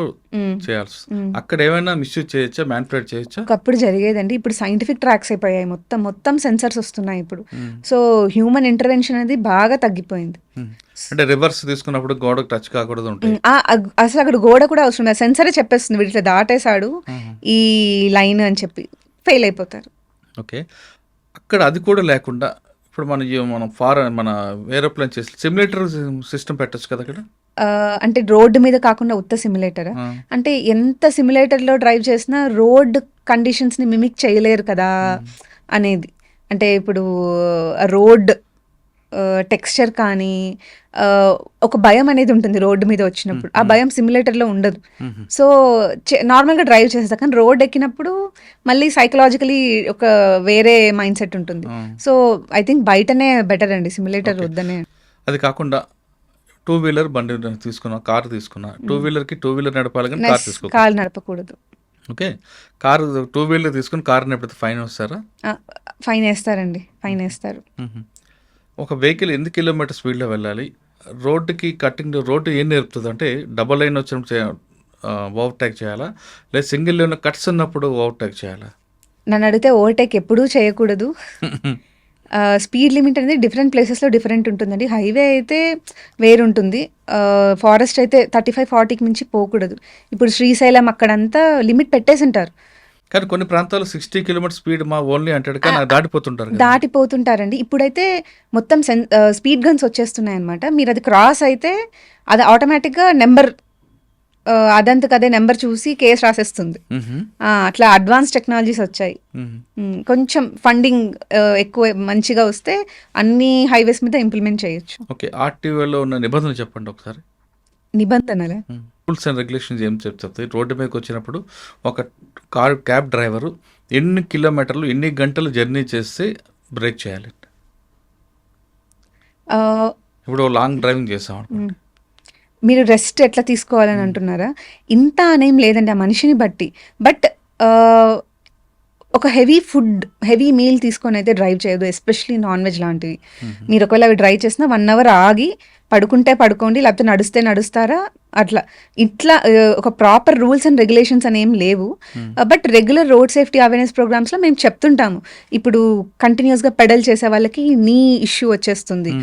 చేయాల్సి, అక్కడ ఏమైనా మిస్యూజ్ చేయొచ్చా, మ్యానిపులేట్ చేయొచ్చా? ఒకప్పుడు జరిగేదండి, ఇప్పుడు సైంటిఫిక్ ట్రాక్స్ అయిపోయాయి, మొత్తం సెన్సర్స్ వస్తున్నాయి ఇప్పుడు. సో హ్యూమన్ ఇంటర్వెన్షన్ అనేది బాగా తగ్గిపోయింది. అంటే రివర్స్ తీసుకున్నప్పుడు గోడకు టచ్ కాకూడదు ఉంటాయి. అసలు అక్కడ గోడ కూడా అవసరం లేదు, సెన్సరే చెప్పేస్తుంది వీటిలో దాటేశాడు ఈ లైన్ అని చెప్పి, ఫెయిల్ అయిపోతారు. ఓకే, అక్కడ అది కూడా లేకుండా ఇప్పుడు మన ఏరోప్లేన్ చేసి సిమ్యులేటర్ సిస్టమ్ పెట్టచ్చు కదా అక్కడ. అంటే రోడ్డు మీద కాకుండా ఉత్త సిమ్యులేటర్, అంటే ఎంత సిమ్యులేటర్లో డ్రైవ్ చేసినా రోడ్ కండిషన్స్ని మిమిక్ చేయలేరు కదా అనేది. అంటే ఇప్పుడు రోడ్ టెక్స్చర్ కానీ ఒక భయం అనేది ఉంటుంది రోడ్డు మీద వచ్చినప్పుడు, ఆ భయం సిమ్యులేటర్లో ఉండదు. సో నార్మల్గా డ్రైవ్ చేసేదా, కానీ రోడ్ ఎక్కినప్పుడు మళ్ళీ సైకలాజికలీ ఒక వేరే మైండ్ సెట్ ఉంటుంది. సో ఐ థింక్ బయటనే బెటర్ అండి, సిమ్యులేటర్ వద్దనే. అది కాకుండా 2-వీలర్ బండి తీసుకున్నా, కార్ తీసుకున్నా, 2-వీలర్కి 2-వీలర్ నడపాలి కానీ కార్ నడపకూడదు. ఓకే, కారు 2-వీలర్ తీసుకుని కార్ నడిపితే ఫైన్ వస్తారా? ఫైన్ వేస్తారండి, ఫైన్ వేస్తారు. ఒక వెహికల్ ఎన్ని కిలోమీటర్ స్పీడ్లో వెళ్ళాలి, రోడ్డుకి కట్టింగ్ రోడ్డు ఏం నేర్పుతుంది అంటే డబల్ లైన్ వచ్చినప్పుడు ఓవర్టేక్ చేయాలా, లేదా సింగిల్ లైన్ కట్స్ ఉన్నప్పుడు ఓవర్టేక్ చేయాలా? నన్ను అడిగితే ఓవర్టేక్ ఎప్పుడూ చేయకూడదు. స్పీడ్ లిమిట్ అనేది డిఫరెంట్ ప్లేసెస్లో డిఫరెంట్ ఉంటుందండి. హైవే అయితే వేరుంటుంది, ఫారెస్ట్ అయితే 35-40కి మించి పోకూడదు. ఇప్పుడు శ్రీశైలం అక్కడంతా లిమిట్ పెట్టేసి ఉంటారు, కానీ కొన్ని ప్రాంతాల్లో 60 కిలోమీటర్ స్పీడ్ ఓన్లీ అంటాడు, కానీ దాటిపోతుంటారండి. ఇప్పుడైతే మొత్తం స్పీడ్ గన్స్ వచ్చేస్తున్నాయి అనమాట. మీరు అది క్రాస్ అయితే అది ఆటోమేటిక్గా నెంబర్ అదంతకదే నెంబర్ చూసి కేసు రాసేస్తుంది. అట్లా అడ్వాన్స్ టెక్నాలజీస్ వచ్చాయి. కొంచెం ఫండింగ్ ఎక్కువ మంచిగా వస్తే అన్ని హైవేస్ మీద ఇంప్లిమెంట్ చేయొచ్చు. ఓకే, ఆర్టీఓలో ఉన్న నిబంధనలు చెప్పండి ఒకసారి. నిబంధనలే రూల్స్ అండ్ రెగ్యులేషన్స్ ఏం చెప్తాయి? రోడ్డు మీదకి వచ్చినప్పుడు ఒక క్యాబ్ డ్రైవరు ఎన్ని కిలోమీటర్లు ఎన్ని గంటలు జర్నీ చేస్తే బ్రేక్ చేయాలి? ఇప్పుడు లాంగ్ డ్రైవింగ్ చేసాం అనుకోండి, మీరు రెస్ట్ ఎట్లా తీసుకోవాలని అంటున్నారా? ఇంత అనేం లేదండి, ఆ మనిషిని బట్టి. బట్ ఒక హెవీ మీల్ తీసుకొని అయితే డ్రైవ్ చేయదు, ఎస్పెషలీ నాన్ వెజ్ లాంటివి. మీరు ఒకవేళ అవి డ్రైవ్ చేసినా 1 hour ఆగి పడుకుంటే పడుకోండి, లేకపోతే నడిస్తే నడుస్తారా, ఇట్లా ఒక ప్రాపర్ రూల్స్ అండ్ రెగ్యులేషన్స్ అనేం లేవు. But regular road safety awareness ప్రోగ్రామ్స్లో మేము చెప్తుంటాము. ఇప్పుడు కంటిన్యూస్గా పెడల్ చేసే వాళ్ళకి నీ ఇష్యూ వచ్చేస్తుంది,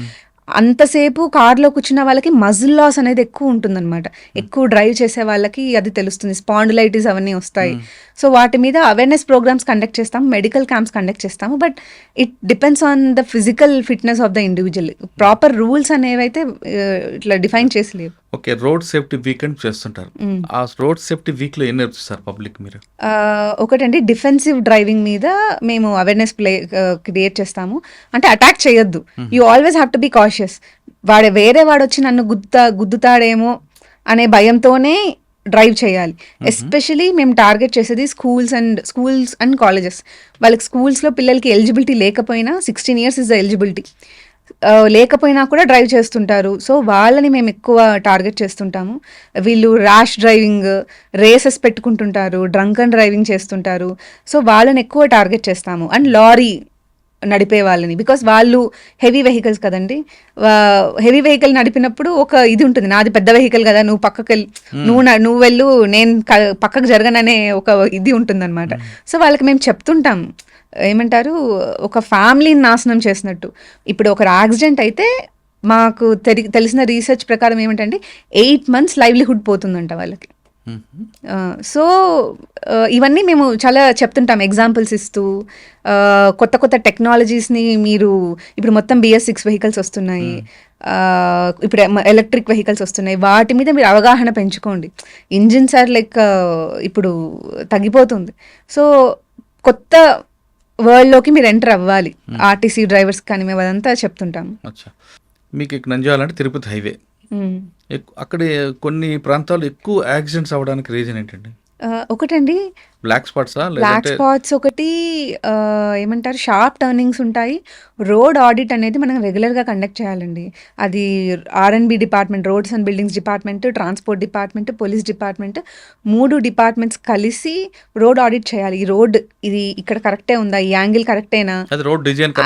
అంతసేపు కార్లో కూర్చున్న వాళ్ళకి మజిల్ లాస్ అనేది ఎక్కువ ఉంటుందన్నమాట. ఎక్కువ డ్రైవ్ చేసే వాళ్ళకి అది తెలుస్తుంది, స్పాండిలైటిస్ అవన్నీ వస్తాయి. సో వాటి మీద అవేర్నెస్ ప్రోగ్రామ్స్ కండక్ట్ చేస్తాము, మెడికల్ క్యాంప్స్ కండక్ట్ చేస్తాము. But it depends on the physical fitness of the individual. Proper rules అనేవి అయితే ఇట్లా డిఫైన్ చేసి లేవు. ఓకే, రోడ్ సేఫ్టీ వీకెండ్ చేస్తుంటారు. ఆ రోడ్ సేఫ్టీ వీక్లో ఏం నేర్పిస్తారు పబ్లిక్ మీరు? ఒకటండి, డిఫెన్సివ్ డ్రైవింగ్ మీద మేము అవేర్నెస్ క్రియేట్ చేస్తాము. అంటే అటాక్ చేయొద్దు, you always have to be cautious. వేరే వాడు వచ్చి నన్ను గుద్దుతాడేమో అనే భయంతోనే డ్రైవ్ చేయాలి. ఎస్పెషలీ మేము టార్గెట్ చేసేది స్కూల్స్ అండ్ కాలేజెస్. వాళ్ళకి స్కూల్స్లో పిల్లలకి ఎలిజిబిలిటీ లేకపోయినా 16 years ఇస్ ద ఎలిజిబిలిటీ, లేకపోయినా కూడా డ్రైవ్ చేస్తుంటారు. సో వాళ్ళని మేము ఎక్కువ టార్గెట్ చేస్తుంటాము. వీళ్ళు ర్యాష్ డ్రైవింగ్, రేసెస్ పెట్టుకుంటుంటారు, డ్రంక్ అండ్ డ్రైవింగ్ చేస్తుంటారు. సో వాళ్ళని ఎక్కువ టార్గెట్ చేస్తాము. అండ్ లారీ నడిపే వాళ్ళని, బికాస్ వాళ్ళు హెవీ వెహికల్స్ కదండి. హెవీ వెహికల్ నడిపినప్పుడు ఒక ఇది ఉంటుంది, నాది పెద్ద వెహికల్ కదా, నువ్వు పక్కకి వెళ్ళి నువ్వు వెళ్ళు, నేను పక్కకు జరగననే ఒక ఇది ఉంటుందన్నమాట. సో వాళ్ళకి మేము చెప్తుంటాం, ఏమంటారు, ఒక ఫ్యామిలీని నాశనం చేసినట్టు. ఇప్పుడు ఒక యాక్సిడెంట్ అయితే మాకు తెలిసిన రీసెర్చ్ ప్రకారం ఏమిటంటే 8 months లైవ్లీహుడ్ పోతుందంట వాళ్ళకి. సో ఇవన్నీ మేము చాలా చెప్తుంటాం, ఎగ్జాంపుల్స్ ఇస్తూ. కొత్త టెక్నాలజీస్ని మీరు ఇప్పుడు మొత్తం BS6 వెహికల్స్ వస్తున్నాయి, ఇప్పుడు ఎలక్ట్రిక్ వెహికల్స్ వస్తున్నాయి, వాటి మీద మీరు అవగాహన పెంచుకోండి. ఇంజిన్స్ ఆర్ లైక్ ఇప్పుడు తగ్గిపోతుంది. సో కొత్త వరల్డ్లోకి మీరు ఎంటర్ అవ్వాలి. ఆర్టీసీ డ్రైవర్స్ కానీ మేము అదంతా చెప్తుంటాము. మీకు ఇక్కడ నంద్యాల అంటే తిరుపతి హైవే, అక్కడ కొన్ని ప్రాంతాలు ఎక్కువ యాక్సిడెంట్స్ అవ్వడానికి రీజన్ ఏంటండి? ఒకటండి, బ్లాక్ స్పాట్స్ ఒకటి, ఏమంటారు, షార్ప్ టర్నింగ్స్ ఉంటాయి. రోడ్ ఆడిట్ అనేది మనం రెగ్యులర్గా కండక్ట్ చేయాలండి. అది R&B department, roads and buildings department, transport department, police department, 3 departments కలిసి రోడ్ ఆడిట్ చేయాలి. ఈ రోడ్ ఇది ఇక్కడ కరెక్టే ఉందా, ఈ యాంగిల్ కరెక్టేనా, రోడ్ డిజైన్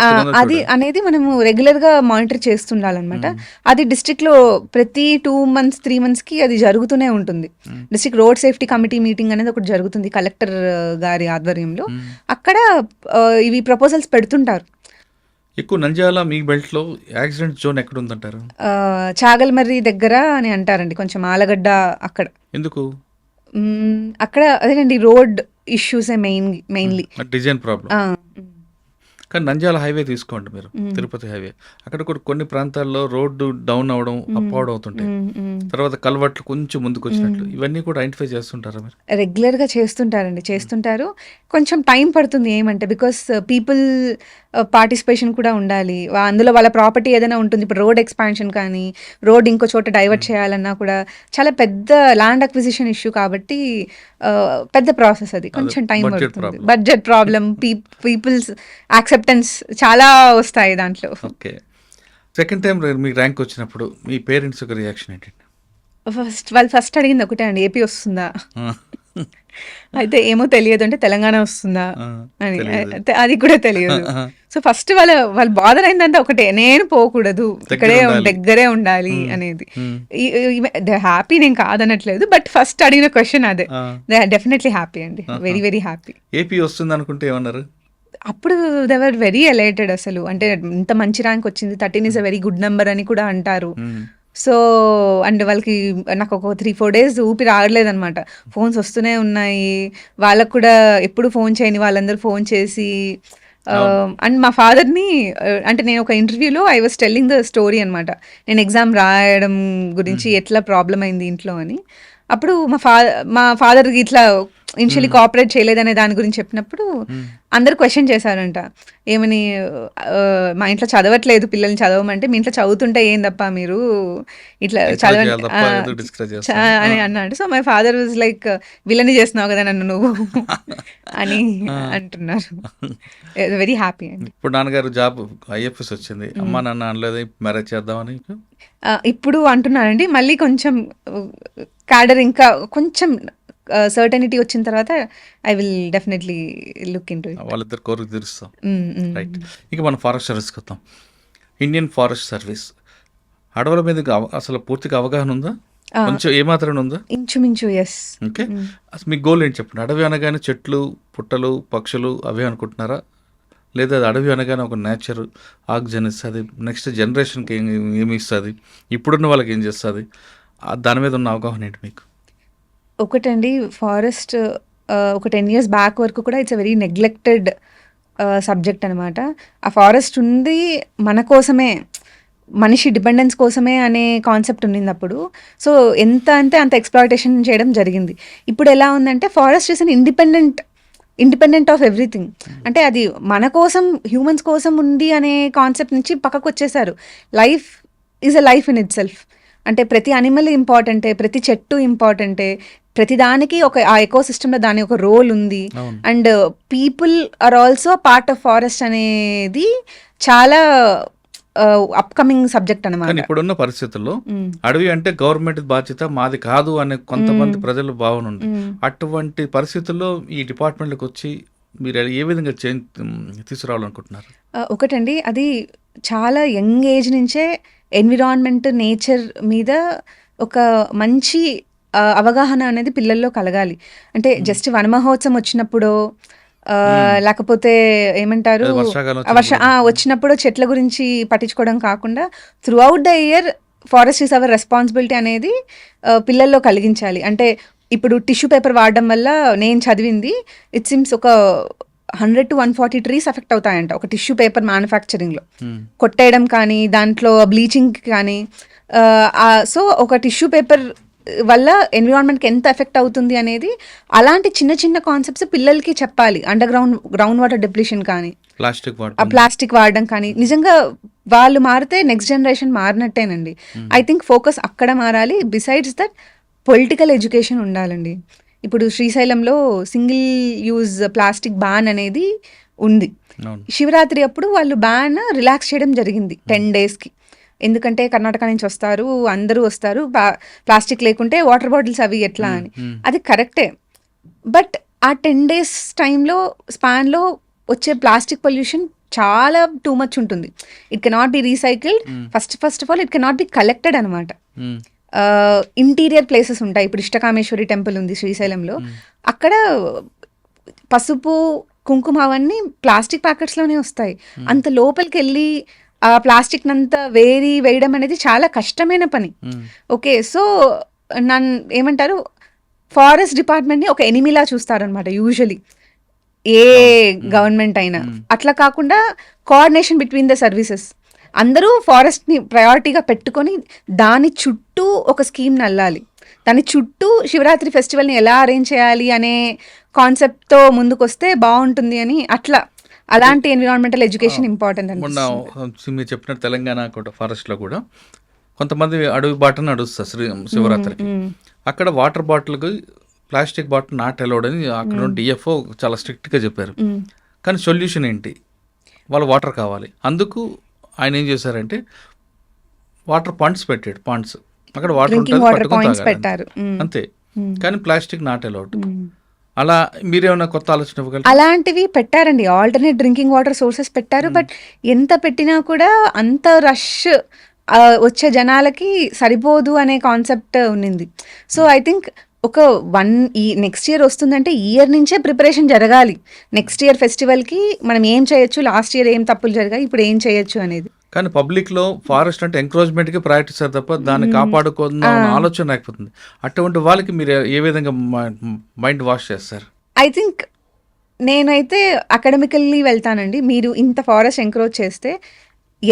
అది అనేది మనము రెగ్యులర్గా మానిటర్ చేస్తుండాలన్నమాట. అది డిస్ట్రిక్ట్లో ప్రతి 2 months 3 monthsకి అది జరుగుతూనే ఉంటుంది. District road safety committee meeting అనేది ఒకటి జరుగుతుంది కలెక్టర్ గారి ఆధ్వర్యంలో. అక్కడ ఇవి ప్రపోజల్స్ పెడుతుంటారు. ఎక్కువ నంద్యాల మీ బెల్ట్ లో యాక్సిడెంట్ జోన్ ఎక్కడ ఉందంటారు? చాగల్మర్రి దగ్గర అని అంటారండి, కొంచెం ఆలగడ్డ అక్కడ. ఎందుకు? అక్కడ అదేనండి, రోడ్ ఇష్యూసే మెయిన్లీ, డిజైన్ ప్రాబ్లం. కానీ నంద్యాల హైవే తీసుకోండి మీరు, తిరుపతి హైవే, అక్కడ కూడా కొన్ని ప్రాంతాల్లో రోడ్డు డౌన్ అవడం, అప్ అవడం అవుతుంటాయి. తర్వాత కల్వర్ట్లు కొంచెం ముందుకు వచ్చినట్లు, ఇవన్నీ కూడా ఐడెంటిఫై చేస్తుంటారా మీరు? రెగ్యులర్గా చేస్తుంటారు. కొంచెం టైం పడుతుంది. ఏమంటే బికాస్ పీపుల్ పార్టిసిపేషన్ కూడా ఉండాలి. అందులో వాళ్ళ ప్రాపర్టీ ఏదైనా ఉంటుంది. ఇప్పుడు రోడ్ ఎక్స్పాన్షన్ కానీ, రోడ్ ఇంకో చోట డైవర్ట్ చేయాలన్నా కూడా చాలా పెద్ద ల్యాండ్ అక్విజిషన్ ఇష్యూ కాబట్టి పెద్ద ప్రాసెస్, అది కొంచెం టైం పడుతుంది. బడ్జెట్ ప్రాబ్లం, పీపుల్స్ యాక్సెప్టెన్స్ చాలా వస్తాయి దాంట్లో. ఓకే, సెకండ్ టైం మీకు ర్యాంక్ వచ్చినప్పుడు మీ పేరెంట్స్ ఒక రియాక్షన్ ఏంటండి? వాళ్ళు ఫస్ట్ అడిగింది ఒకటే అండి, ఏపీ వస్తుందా? అయితే ఏమో తెలియదు అంటే తెలంగాణ వస్తుందా అని, అది కూడా తెలియదు. సో ఫస్ట్ వాళ్ళ బాధర్ అయిందంటే ఒకటే, నేను పోకూడదు, ఇక్కడే దగ్గరే ఉండాలి అనేది. దే హ్యాపీ, నేను కాదనట్లేదు, బట్ ఫస్ట్ అడిగిన క్వశ్చన్ అదే. దే డెఫినెట్లీ హ్యాపీ అండి, వెరీ వెరీ హ్యాపీ. ఏపీ వస్తుంది అనుకుంటే ఏమన్నారు? అప్పుడు దే వర్ వెరీ ఎలైటెడ్. అసలు అంటే ఇంత మంచి ర్యాంక్ వచ్చింది, 13 is a very good number అని కూడా అంటారు. సో అండ్ వాళ్ళకి నాకు ఒక 3-4 days ఊపిరి ఆగలేదనమాట. ఫోన్స్ వస్తూనే ఉన్నాయి వాళ్ళకు కూడా, ఎప్పుడు ఫోన్ చేయని వాళ్ళందరూ ఫోన్ చేసి. అండ్ మా ఫాదర్ని, అంటే నేను ఒక ఇంటర్వ్యూలో I was telling the story అనమాట, నేను ఎగ్జామ్ రాయడం గురించి ఎట్లా ప్రాబ్లం అయింది ఇంట్లో అని. అప్పుడు మా ఫాదర్కి ఇట్లా ఇనిషియలీ కోఆపరేట్ చేయలేదనే దాని గురించి చెప్పినప్పుడు అందరు క్వశ్చన్ చేశారంట, ఏమని మా ఇంట్లో చదవట్లేదు పిల్లల్ని చదవమంటే, మీ ఇంట్లో చదువుతుంటే ఏం తప్ప మీరు ఇట్లా అని అన్నాడు. So my father was like, విలని చేస్తున్నావు కదా నన్ను నువ్వు అని అంటున్నారు. వెరీ హ్యాపీ అండి. ఇప్పుడు నాన్నగారు జాబ్ ఐఎఫ్ఎస్ వచ్చింది, అమ్మా నాన్న అనలేదు మ్యారేజ్ చేద్దామని? ఇప్పుడు అంటున్నారండి, మళ్ళీ కొంచెం క్యాడర్ ఇంకా కొంచెం సర్టెనిటీ వచ్చిన తర్వాత I will definitely look into it. వాళ్ళిద్దరు కోరిక తీరుస్తాం. రైట్. ఇక మనం ఫారెస్ట్ సర్వీస్కి వస్తాం. ఇండియన్ ఫారెస్ట్ సర్వీస్ అడవుల మీద అసలు పూర్తిగా అవగాహన ఉందా? కొంచెం ఏమాత్రం ఉందా? ఇంచుమించు ఎస్. ఓకే, అసలు మీ గోల్ ఏంటి చెప్పండి. అడవి అనగానే చెట్లు, పుట్టలు, పక్షులు అవే అనుకుంటున్నారా, లేదా అది అడవి అనగానే ఒక నేచర్ ఆక్సిజన్ ఇస్తుంది, నెక్స్ట్ జనరేషన్కి ఏమి ఇస్తుంది, ఇప్పుడున్న వాళ్ళకి ఏం చేస్తుంది, దాని మీద ఉన్న అవగాహన ఏంటి మీకు? ఒకటండి, ఫారెస్ట్ ఒక 10 years బ్యాక్ వరకు కూడా it's a very neglected subject అనమాట. ఆ ఫారెస్ట్ ఉంది మన కోసమే, మనిషి డిపెండెన్స్ కోసమే అనే కాన్సెప్ట్ ఉండింది అప్పుడు. సో ఎంత అంటే అంత ఎక్స్ప్లాయిటేషన్ చేయడం జరిగింది. ఇప్పుడు ఎలా ఉందంటే forest is an independent of everything. అంటే అది మన కోసం, హ్యూమన్స్ కోసం ఉంది అనే కాన్సెప్ట్ నుంచి పక్కకు వచ్చేసారు. Life is a life in it self. అంటే ప్రతి అనిమల్ ఇంపార్టెంటే, ప్రతి చెట్టు ఇంపార్టెంటే, ప్రతి దానికి ఆ ఎకో సిస్టంలో దాని ఒక రోల్ ఉంది. And people are also part of forest అనేది చాలా అప్కమింగ్ సబ్జెక్ట్ అనమాట. ఇప్పుడున్న పరిస్థితుల్లో అడవి అంటే గవర్నమెంట్ బాధ్యత, మాది కాదు అనే కొంతమంది ప్రజల భావన ఉంది. అటువంటి పరిస్థితుల్లో ఈ డిపార్ట్మెంట్లకు వచ్చి మీరు ఏ విధంగా తీసుకురావాలనుకుంటున్నారు? ఒకటండి, అది చాలా యంగ్ ఏజ్ నుంచే ఎన్విరాన్మెంట్, నేచర్ మీద ఒక మంచి అవగాహన అనేది పిల్లల్లో కలగాలి. అంటే జస్ట్ వన మహోత్సవం వచ్చినప్పుడు లేకపోతే ఏమంటారు వచ్చినప్పుడు చెట్ల గురించి పట్టించుకోవడం కాకుండా through out the year forest is our responsibility అనేది పిల్లల్లో కలిగించాలి. అంటే ఇప్పుడు టిష్యూ పేపర్ వాడడం వల్ల నేను చదివింది ఇట్ సిమ్స్ ఒక 100 to 140 ట్రీస్ ఎఫెక్ట్ అవుతాయంట ఒక టిష్యూ పేపర్ మ్యానుఫ్యాక్చరింగ్లో. కొట్టేయడం కానీ, దాంట్లో బ్లీచింగ్ కానీ. సో ఒక టిష్యూ పేపర్ వల్ల ఎన్విరాన్మెంట్కి ఎంత ఎఫెక్ట్ అవుతుంది అనేది, అలాంటి చిన్న చిన్న కాన్సెప్ట్స్ పిల్లలకి చెప్పాలి. గ్రౌండ్ వాటర్ డిప్లీషన్ కానీ, ప్లాస్టిక్ వాడడం కానీ. నిజంగా వాళ్ళు మారితే నెక్స్ట్ జనరేషన్ మారినట్టేనండి. ఐ థింక్ ఫోకస్ అక్కడ మారాలి. బిసైడ్స్ దట్ పొలిటికల్ ఎడ్యుకేషన్ ఉండాలండి. ఇప్పుడు శ్రీశైలంలో సింగిల్ యూజ్ ప్లాస్టిక్ బ్యాన్ అనేది ఉంది. శివరాత్రి అప్పుడు వాళ్ళు బ్యాన్ రిలాక్స్ చేయడం జరిగింది 10 daysకి. ఎందుకంటే కర్ణాటక నుంచి వస్తారు, అందరూ వస్తారు, ప్లాస్టిక్ లేకుంటే వాటర్ బాటిల్స్ అవి ఎట్లా అని. అది కరెక్టే. బట్ ఆ 10 days టైంలో స్పాన్లో వచ్చే ప్లాస్టిక్ పొల్యూషన్ చాలా టూ మచ్ ఉంటుంది. It cannot be recycled. First of all it cannot be collected అనమాట. ఇంటీరియర్ ప్లేసెస్ ఉంటాయి. ఇప్పుడు ఇష్టకామేశ్వరి టెంపుల్ ఉంది శ్రీశైలంలో. అక్కడ పసుపు, కుంకుమ అవన్నీ ప్లాస్టిక్ ప్యాకెట్స్లోనే వస్తాయి. అంత లోపలికి వెళ్ళి ఆ ప్లాస్టిక్ నంతా వేయడం అనేది చాలా కష్టమైన పని. ఓకే, సో ఏమంటారు, ఫారెస్ట్ డిపార్ట్మెంట్ని ఒక ఎనిమిలా చూస్తారనమాట యూజువలీ ఏ గవర్నమెంట్ అయినా. అట్లా కాకుండా కోఆర్డినేషన్ బిట్వీన్ ద సర్వీసెస్, అందరూ ఫారెస్ట్ని ప్రయారిటీగా పెట్టుకొని దాని చుట్టూ ఒక స్కీమ్ నల్లాలి. దాని చుట్టూ శివరాత్రి ఫెస్టివల్ని ఎలా అరేంజ్ చేయాలి అనే కాన్సెప్ట్తో ముందుకొస్తే బాగుంటుంది అని. అలాంటి ఎన్విరాన్మెంటల్ ఎడ్యుకేషన్ ఇంపార్టెంట్ అని మీరు చెప్పిన తెలంగాణ ఫారెస్ట్లో కూడా కొంతమంది అడవి బాటను నడుస్తారు శివరాత్రికి. అక్కడ వాటర్ బాటిల్కి ప్లాస్టిక్ బాటిల్ నాట్ అలౌడ్ అని అక్కడ డిఎఫ్ఓ చాలా స్ట్రిక్ట్గా చెప్పారు. కానీ సొల్యూషన్ ఏంటి? వాళ్ళు వాటర్ కావాలి. అందుకు ఆయన ఏం చేశారంటే వాటర్ పాయింట్స్ పెట్టాడు. పాయింట్స్ అక్కడ వాటర్ పెట్టారు అంతే. కానీ ప్లాస్టిక్ నాట్ అలౌడ్. అలా మీరేమైనా కొత్త ఆలోచన ఇవ్వగలరు? అలాంటివి పెట్టారండి, ఆల్టర్నేట్ డ్రింకింగ్ వాటర్ సోర్సెస్ పెట్టారు. బట్ ఎంత పెట్టినా కూడా అంత రష్ వచ్చే జనాలకి సరిపోదు అనే కాన్సెప్ట్ ఉన్నింది. సో ఐ థింక్ ఈ నెక్స్ట్ ఇయర్ వస్తుందంటే ఈ ఇయర్ నుంచే ప్రిపరేషన్ జరగాలి. నెక్స్ట్ ఇయర్ ఫెస్టివల్కి మనం ఏం చేయొచ్చు, లాస్ట్ ఇయర్ ఏం తప్పులు జరిగాయి, ఇప్పుడు ఏం చేయొచ్చు అనేది. కానీ పబ్లిక్లో ఫారెస్ట్ అంటే ఎంకరేజ్మెంట్కి ప్రయారిటీ ఇస్తారు తప్ప దాన్ని కాపాడుకుందాం ఆలోచన లేకపోతుంది. అటువంటి వాళ్ళకి మీరు ఏ విధంగా మైండ్ వాష్ చేస్తారు? ఐ థింక్ నేనైతే అకాడమికల్లీ వెళ్తానండి. మీరు ఇంత ఫారెస్ట్ ఎంకరేజ్ చేస్తే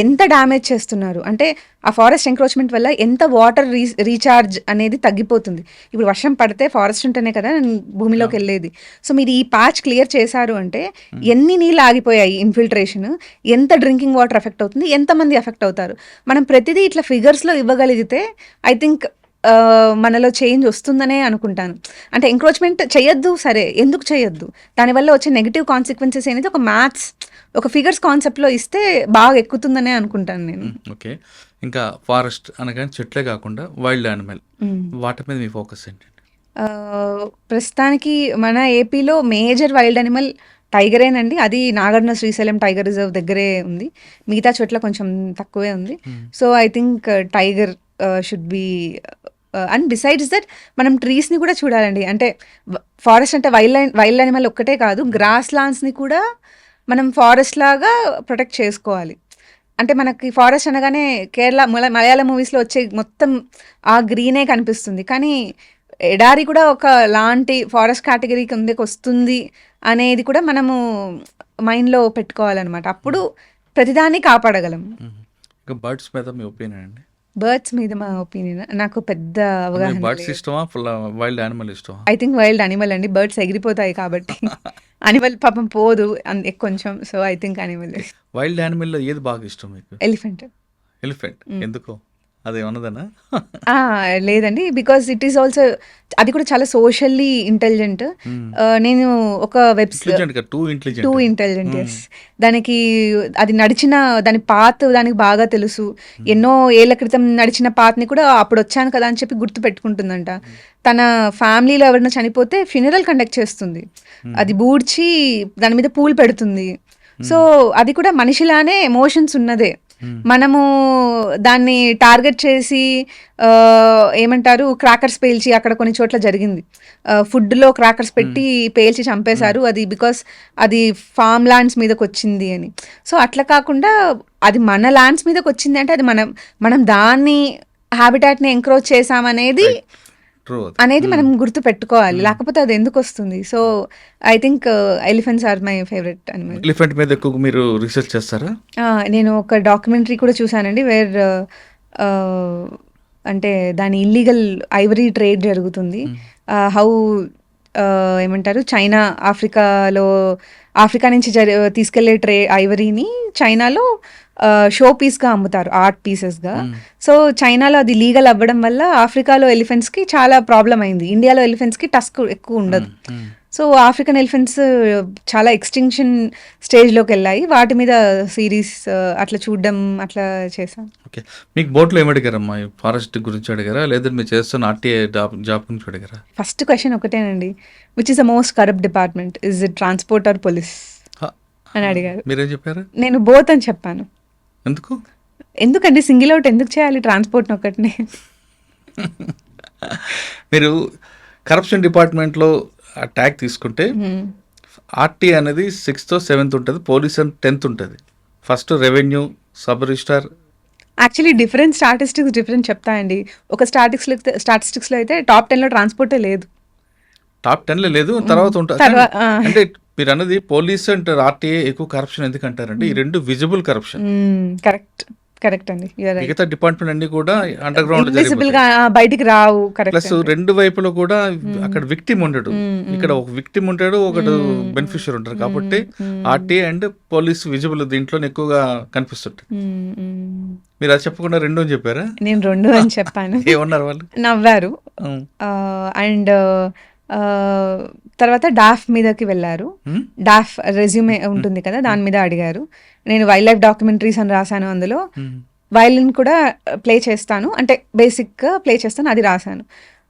ఎంత డ్యామేజ్ చేస్తున్నారు అంటే ఆ ఫారెస్ట్ ఎంక్రోచ్మెంట్ వల్ల ఎంత వాటర్ రీఛార్జ్ అనేది తగ్గిపోతుంది. ఇప్పుడు వర్షం పడితే ఫారెస్ట్ ఉంటేనే కదా భూమిలోకి వెళ్ళేది. సో మీరు ఈ ప్యాచ్ క్లియర్ చేశారు అంటే ఎన్ని నీళ్ళు ఆగిపోయాయి ఇన్ఫిల్ట్రేషన్, ఎంత డ్రింకింగ్ వాటర్ ఎఫెక్ట్ అవుతుంది, ఎంతమంది ఎఫెక్ట్ అవుతారు. మనం ప్రతిదీ ఇట్లా ఫిగర్స్లో ఇవ్వగలిగితే ఐ థింక్ మనలో చేంజ్ వస్తుందనే అనుకుంటాను. అంటే ఎంక్రోచ్మెంట్ చేయొద్దు, సరే ఎందుకు చేయొద్దు, దానివల్ల వచ్చే నెగిటివ్ కాన్సిక్వెన్సెస్ అనేది ఒక మ్యాథ్స్ ఒక ఫిగర్స్ కాన్సెప్ట్లో ఇస్తే బాగా ఎక్కుతుందనే అనుకుంటాను నేను. ఓకే, ఇంకా ఫారెస్ట్ అనగానే చెట్లే కాకుండా వైల్డ్ యానిమల్, వాటి మీద మీ ఫోకస్ ఏంటండి? ప్రస్తుతానికి మన ఏపీలో మేజర్ వైల్డ్ యానిమల్ టైగరేనండి. అది నాగార్జున శ్రీశైలం టైగర్ రిజర్వ్ దగ్గరే ఉంది, మిగతా చోట్ల కొంచెం తక్కువే ఉంది. So I think tiger should be. And besides that మనం ట్రీస్ని కూడా చూడాలండి. అంటే ఫారెస్ట్ అంటే వైల్డ్ యానిమల్ ఒక్కటే కాదు, గ్రాస్ ల్యాండ్స్ని కూడా మనం ఫారెస్ట్ లాగా ప్రొటెక్ట్ చేసుకోవాలి. అంటే మనకి ఫారెస్ట్ అనగానే కేరళ మలయాళం మూవీస్లో వచ్చే మొత్తం ఆ గ్రీనే కనిపిస్తుంది, కానీ ఎడారి కూడా ఒక లాంటి ఫారెస్ట్ కేటగిరీ కిందకి వస్తుంది అనేది కూడా మనము మైండ్లో పెట్టుకోవాలన్నమాట. అప్పుడు ప్రతిదాన్ని కాపాడగలం. ఇంకా బర్డ్స్ మీద మీ ఒపీనియన్ అండి? బర్డ్స్ మీద మా ఒపీనియన్, నాకు పెద్ద అవగాహన. బర్డ్స్ ఇష్టమా, వైల్డ్ యానిమల్ ఇష్టమా? ఐ థింక్ వైల్డ్ యానిమల్ అండి. బర్డ్స్ ఎగిరిపోతాయి కాబట్టి యానిమల్ పాపం పోదు కొంచెం. So I think animal. Wild యానిమల్లో ఏది బాగా ఇష్టం మీకు? ఎలిఫెంట్. ఎలిఫెంట్ ఎందుకో అదేమన్నదనా? లేదండి, బికాస్ ఇట్ ఈస్ ఆల్సో అది కూడా చాలా సోషల్లీ ఇంటెలిజెంట్. నేను ఒక టూ ఇంటెలిజెంట్, ఎస్. దానికి అది నడిచిన దాని పాత్ దానికి బాగా తెలుసు. ఎన్నో ఏళ్ల క్రితం నడిచిన పాత్ని కూడా అప్పుడు వచ్చాను కదా అని చెప్పి గుర్తు పెట్టుకుంటుందంట. తన ఫ్యామిలీలో ఎవరైనా చనిపోతే ఫ్యూనరల్ కండక్ట్ చేస్తుంది, అది బూడ్చి దాని మీద పూలు పెడుతుంది. సో అది కూడా మనిషిలానే ఎమోషన్స్ ఉన్నదే. మనము దాన్ని టార్గెట్ చేసి ఏమంటారు క్రాకర్స్ పేల్చి, అక్కడ కొన్ని చోట్ల జరిగింది, ఫుడ్లో క్రాకర్స్ పెట్టి పేల్చి చంపేశారు. అది బికాస్ అది ఫామ్ ల్యాండ్స్ మీదకి వచ్చింది అని. సో అట్లా కాకుండా అది మన ల్యాండ్స్ మీదకి వచ్చింది అంటే అది మనం దాన్ని హ్యాబిటాట్ని ఎంక్రోచ్ చేసామనేది మనం గుర్తు పెట్టుకోవాలి, లేకపోతే అది ఎందుకు వస్తుంది. So I think elephants are my favourite animal. Elephant మీద ఎక్కువ మీరు రీసెర్చ్ చేస్తారా? నేను ఒక డాక్యుమెంటరీ కూడా చూసానండి, వేర్ అంటే దాని ఇల్లీగల్ ఐవరీ ట్రేడ్ జరుగుతుంది. హౌ ఏమంటారు చైనా ఆఫ్రికా నుంచి తీసుకెళ్లే ఐవరీని చైనాలో షో పీస్గా అమ్ముతారు, ఆర్ట్ పీసెస్గా. సో చైనాలో అది లీగల్ అవ్వడం వల్ల ఆఫ్రికాలో ఎలిఫెంట్స్కి చాలా ప్రాబ్లం అయింది. ఇండియాలో ఎలిఫెంట్స్కి టస్క్ ఎక్కువ ఉండదు. సో ఆఫ్రికన్ ఎలిఫెంట్స్ చాలా ఎక్స్టింక్షన్ స్టేజ్లోకి వెళ్ళాయి. వాటి మీద సిరీస్ అట్లా చూడడం అట్లా చేశాను. ఓకే, మీకు బోట్లో ఏమడిగారమ్మా? ఫారెస్ట్ గురించి అడిగారా, లేదా మీరు చేస్తున్న ఆర్టీఐ జాబ్ గురించి అడిగారా? ఫస్ట్ క్వశ్చన్ ఒకటేనండి, which is the most corrupt department, is it transport are police అని అడిగారు. మీరేం చెప్పారు? నేను బోత్ అని చెప్పాను. ఎందుకండి సింగిల్ అవుట్ ఎందుకు చేయాలి ట్రాన్స్పోర్ట్ ఒకటినే? మీరు కరప్షన్ డిపార్ట్మెంట్లో ట్యాగ్ తీసుకుంటే ఆర్టీ అనేది 6th or 7th ఉంటుంది, పోలీస్ అని 10th ఉంటుంది, first revenue, sub registrar. Actually different చెప్తాయండి. ఒక స్టాటిస్టిక్స్లో అయితే టాప్ 10లో ట్రాన్స్పోర్టే లేదు. టాప్ 10లో లేదు, తర్వాత ఉంటుంది. అంటే మీరు అన్నది పోలీస్ అంటారు, ఆర్టీఏ ఎక్కువ కరప్షన్ ఎందుకు అంటారంటే ఈ రెండు విజిబుల్ కరప్షన్. కరెక్ట్ అండి. మిగతా డిపార్ట్మెంట్ అన్ని కూడా అండర్ గ్రౌండ్ బయటికి రావు. ప్లస్ రెండు వైపులో కూడా అక్కడ విక్టిమ్ ఉండడు, ఇక్కడ ఒక విక్టిమ్ ఉంటాడు, ఒకడు బెనిఫిషియర్ ఉంటారు. కాబట్టి ఆర్టీఏ అండ్ పోలీస్ విజిబుల్ దీంట్లో ఎక్కువగా కనిపిస్తుంటాయి. మీరు అది చెప్పకుండా రెండు అని చెప్పారా? నేను రెండు అని చెప్పాను. ఏమన్నారు వాళ్ళు? నవ్వారు. అండ్ తర్వాత డాఫ్ మీదకి వెళ్ళారు. డాఫ్ రెజ్యూమే ఉంటుంది కదా, దాని మీద అడిగారు. నేను వైల్డ్ లైఫ్ డాక్యుమెంటరీస్ అని రాశాను, అందులో వయలిన్ కూడా ప్లే చేస్తాను, అంటే బేసిక్గా ప్లే చేస్తాను, అది రాశాను.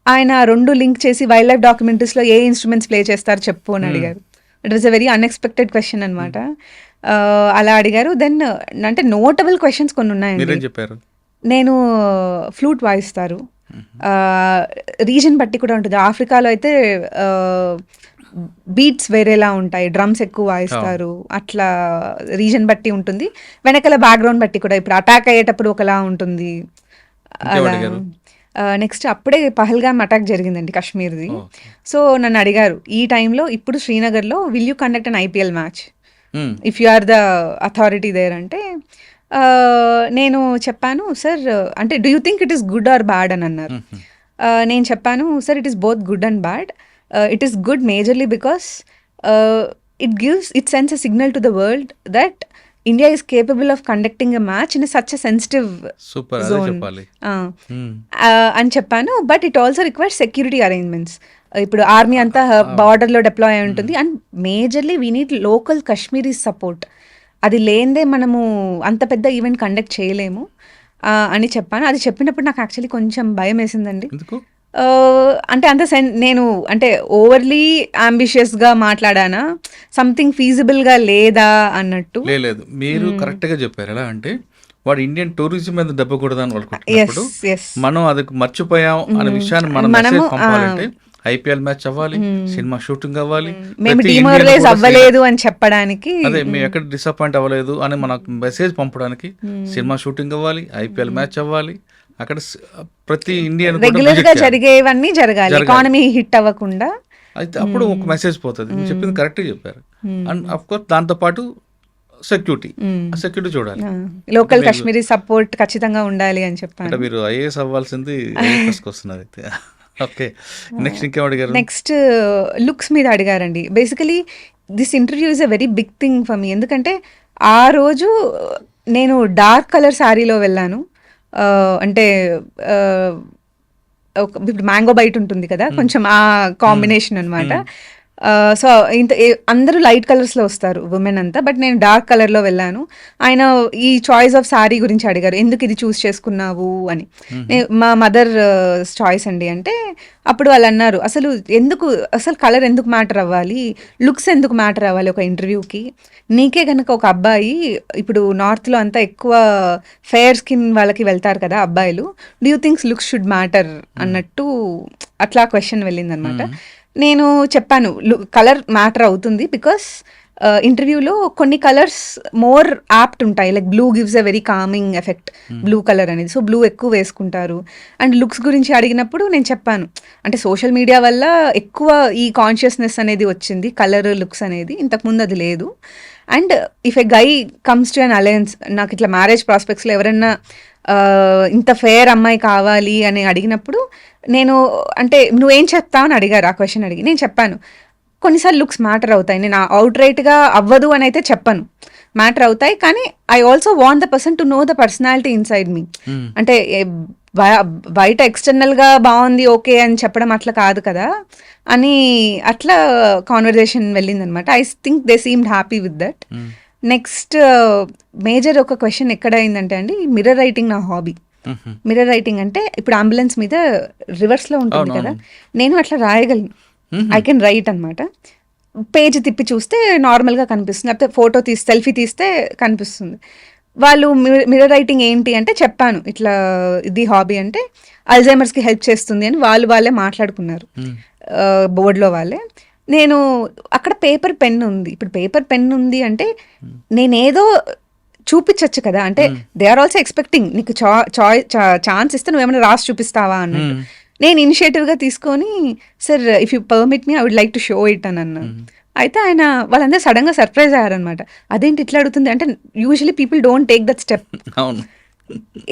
ఆయన రెండు లింక్ చేసి వైల్డ్ లైఫ్ డాక్యుమెంటరీస్లో ఏ ఇన్స్ట్రుమెంట్స్ ప్లే చేస్తారు చెప్పు అని అడిగారు. It was a very unexpected question అనమాట. అలా అడిగారు. దెన్ అంటే నోటబుల్ క్వశ్చన్స్ కొన్ని ఉన్నాయండి. నేను ఫ్లూట్ వాయిస్తారు, రీజన్ బట్టి కూడా ఉంటుంది. ఆఫ్రికాలో అయితే బీట్స్ వేరేలా ఉంటాయి, డ్రమ్స్ ఎక్కువ వాయిస్తారు, అట్లా రీజన్ బట్టి ఉంటుంది. వెనకాల బ్యాక్గ్రౌండ్ బట్టి కూడా, ఇప్పుడు అటాక్ అయ్యేటప్పుడు ఒకలా ఉంటుంది. అలా నెక్స్ట్ అప్పుడే పహల్గామ్ అటాక్ జరిగిందండి కాశ్మీర్ది. సో నన్ను అడిగారు ఈ టైంలో, ఇప్పుడు శ్రీనగర్లో will you conduct an IPL match if you are the authority there అంటే, నేను చెప్పాను, సార్ అంటే do you think it is good or bad అని అన్నారు. నేను చెప్పాను, sir it is both good and bad. It is good majorly because it sends a signal to the world that India is capable of conducting a match in such a sensitive super, అదే zone. చెప్పాలి. అని చెప్పాను. But it also requires security arrangements. ఇప్పుడు army అంతా బార్డర్లో deploy అయి ఉంటుంది and majorly we need local Kashmiri support. అది లేనిదే మనము అంత పెద్ద ఈవెంట్ కండక్ట్ చేయలేము అని చెప్పాను. అది చెప్పినప్పుడు నాకు యాక్చువల్లీ కొంచెం భయం వేసిందండి. ఎందుకు? అంటే అంత నేను అంటే ఓవర్లీ అంబిషియస్గా మాట్లాడానా, సంథింగ్ ఫీజిబుల్గా లేదా అన్నట్టు. లేదు, మీరు కరెక్ట్గా చెప్పారు. ఎలా అంటే వాడు ఇండియన్ టూరిజం మీద దెబ్బ కూడదని అనుకుంటున్నప్పుడు మనం అది మర్చిపోయాం అనే విషయాన్ని మనం మెసేజ్ పంపాలంటే ఐపీఎల్ మ్యాచ్ అవ్వాలి, సినిమా షూటింగ్ అవ్వాలి, మేము డిమోరలైజ్ అవ్వలేదు అని చెప్పడానికి, అదే మేము ఎక్కడ డిసప్పాయింట్ అవ్వలేదు అని మనకు మెసేజ్ పంపడానికి సినిమా షూటింగ్ అవ్వాలి, ఐపీఎల్ మ్యాచ్ అవ్వాలి, అక్కడ ప్రతి ఇండియన్ రెగ్యులర్ గా జరిగేవన్నీ జరగాలి, ఎకానమీ హిట్ అవ్వకుండా. అయితే అప్పుడు ఒక మెసేజ్ పోతుంది. మీరు చెప్పింది కరెక్ట్గా చెప్పారు. అండ్ అఫ్ కోర్స్ దాంతో పాటు సెక్యూరిటీ చూడాలి, లోకల్ కాశ్మీరీ సపోర్ట్ ఖచ్చితంగా ఉండాలి అని చెప్పారు. అంటే మీరు ఐఏఎస్ అవ్వాల్సింది ఐఏఎస్కి వస్తున్నది అయితే. ఓకే, నెక్స్ట్ ఇంకేం అడిగారు? నెక్స్ట్ లుక్స్ మీద అడిగారండి. Basically this interview is a very big thing for me. ఎందుకంటే ఆ రోజు నేను డార్క్ కలర్ శారీలో వెళ్ళాను. అంటే ఇప్పుడు మ్యాంగో బైట్ ఉంటుంది కదా, కొంచెం ఆ కాంబినేషన్ అనమాట. సో అందరూ లైట్ కలర్స్లో వస్తారు ఉమెన్ అంతా, బట్ నేను డార్క్ కలర్లో వెళ్ళాను. ఆయన ఈ చాయిస్ ఆఫ్ శారీ గురించి అడిగారు, ఎందుకు ఇది చూస్ చేసుకున్నావు అని. మా మదర్ చాయిస్ అండి అంటే అప్పుడు వాళ్ళు అన్నారు, అసలు కలర్ ఎందుకు మ్యాటర్ అవ్వాలి, లుక్స్ ఎందుకు మ్యాటర్ అవ్వాలి ఒక ఇంటర్వ్యూకి. నీకే కనుక ఒక అబ్బాయి, ఇప్పుడు నార్త్లో అంతా ఎక్కువ ఫెయిర్ స్కిన్ వాళ్ళకి వెళ్తారు కదా అబ్బాయిలు, do you thinks looks should matter అన్నట్టు అట్లా క్వశ్చన్ వెళ్ళిందనమాట. నేను చెప్పాను కలర్ మ్యాటర్ అవుతుంది బికాస్ ఇంటర్వ్యూలో కొన్ని కలర్స్ మోర్ యాప్ట్ ఉంటాయి. Like blue gives a very coming effect, blue colour అనేది. సో బ్లూ ఎక్కువ వేసుకుంటారు. అండ్ లుక్స్ గురించి అడిగినప్పుడు నేను చెప్పాను, అంటే సోషల్ మీడియా వల్ల ఎక్కువ ఈ కాన్షియస్నెస్ అనేది వచ్చింది, కలర్ లుక్స్ అనేది, ఇంతకుముందు అది లేదు. And if a guy comes to an alliance, నాకు ఇట్లా మ్యారేజ్ ప్రాస్పెక్ట్స్లో ఎవరన్నా ఇంత ఫెయిర్ అమ్మాయి కావాలి అని అడిగినప్పుడు నేను అంటే నువ్వేం చెప్తావు అని అడిగారు. ఆ క్వశ్చన్ అడిగి నేను చెప్పాను, కొన్నిసార్లు లుక్స్ మ్యాటర్ అవుతాయి, నేను అవుట్ రైట్గా అవ్వదు అని అయితే చెప్పను, మ్యాటర్ అవుతాయి, కానీ I also want the person to know the personality inside me. అంటే బయట ఎక్స్టర్నల్గా బాగుంది ఓకే అని చెప్పడం అట్లా కాదు కదా అని, అట్లా కాన్వర్జేషన్ వెళ్ళిందనమాట. I think they seemed happy with that. Next major ఒక క్వశ్చన్ ఎక్కడ అయిందంటే అండి, మిర్రర్ రైటింగ్ నా హాబీ. మిర్రర్ రైటింగ్ అంటే ఇప్పుడు అంబులెన్స్ మీద రివర్స్లో ఉంటుంది కదా, నేను అట్లా రాయగలను, ఐ కెన్ రైట్ అనమాట. పేజ్ తిప్పి చూస్తే నార్మల్గా కనిపిస్తుంది, లేకపోతే ఫోటో సెల్ఫీ తీస్తే కనిపిస్తుంది. వాళ్ళు మిర్రర్ రైటింగ్ ఏంటి అంటే చెప్పాను, ఇట్లా ఇది హాబీ అంటే అల్జైమర్స్కి హెల్ప్ చేస్తుంది అని వాళ్ళే మాట్లాడుకున్నారు బోర్డులో వాళ్ళే. నేను అక్కడ పేపర్ పెన్ ఉంది, ఇప్పుడు పేపర్ పెన్ ఉంది అంటే నేనేదో చూపించచ్చు కదా, అంటే దే ఆర్ ఆల్సో ఎక్స్పెక్టింగ్ నీకు ఛాన్స్ ఇస్తే నువ్వేమైనా రాసి చూపిస్తావా అన్నట్టు. నేను ఇనిషియేటివ్గా తీసుకొని sir if you permit me I would like to show it అని అన్నాను. అయితే ఆయన వాళ్ళందరూ సడన్గా సర్ప్రైజ్ అయ్యారనమాట, అదేంటి ఇట్లా అడుగుతుంది అంటే usually people don't take that step.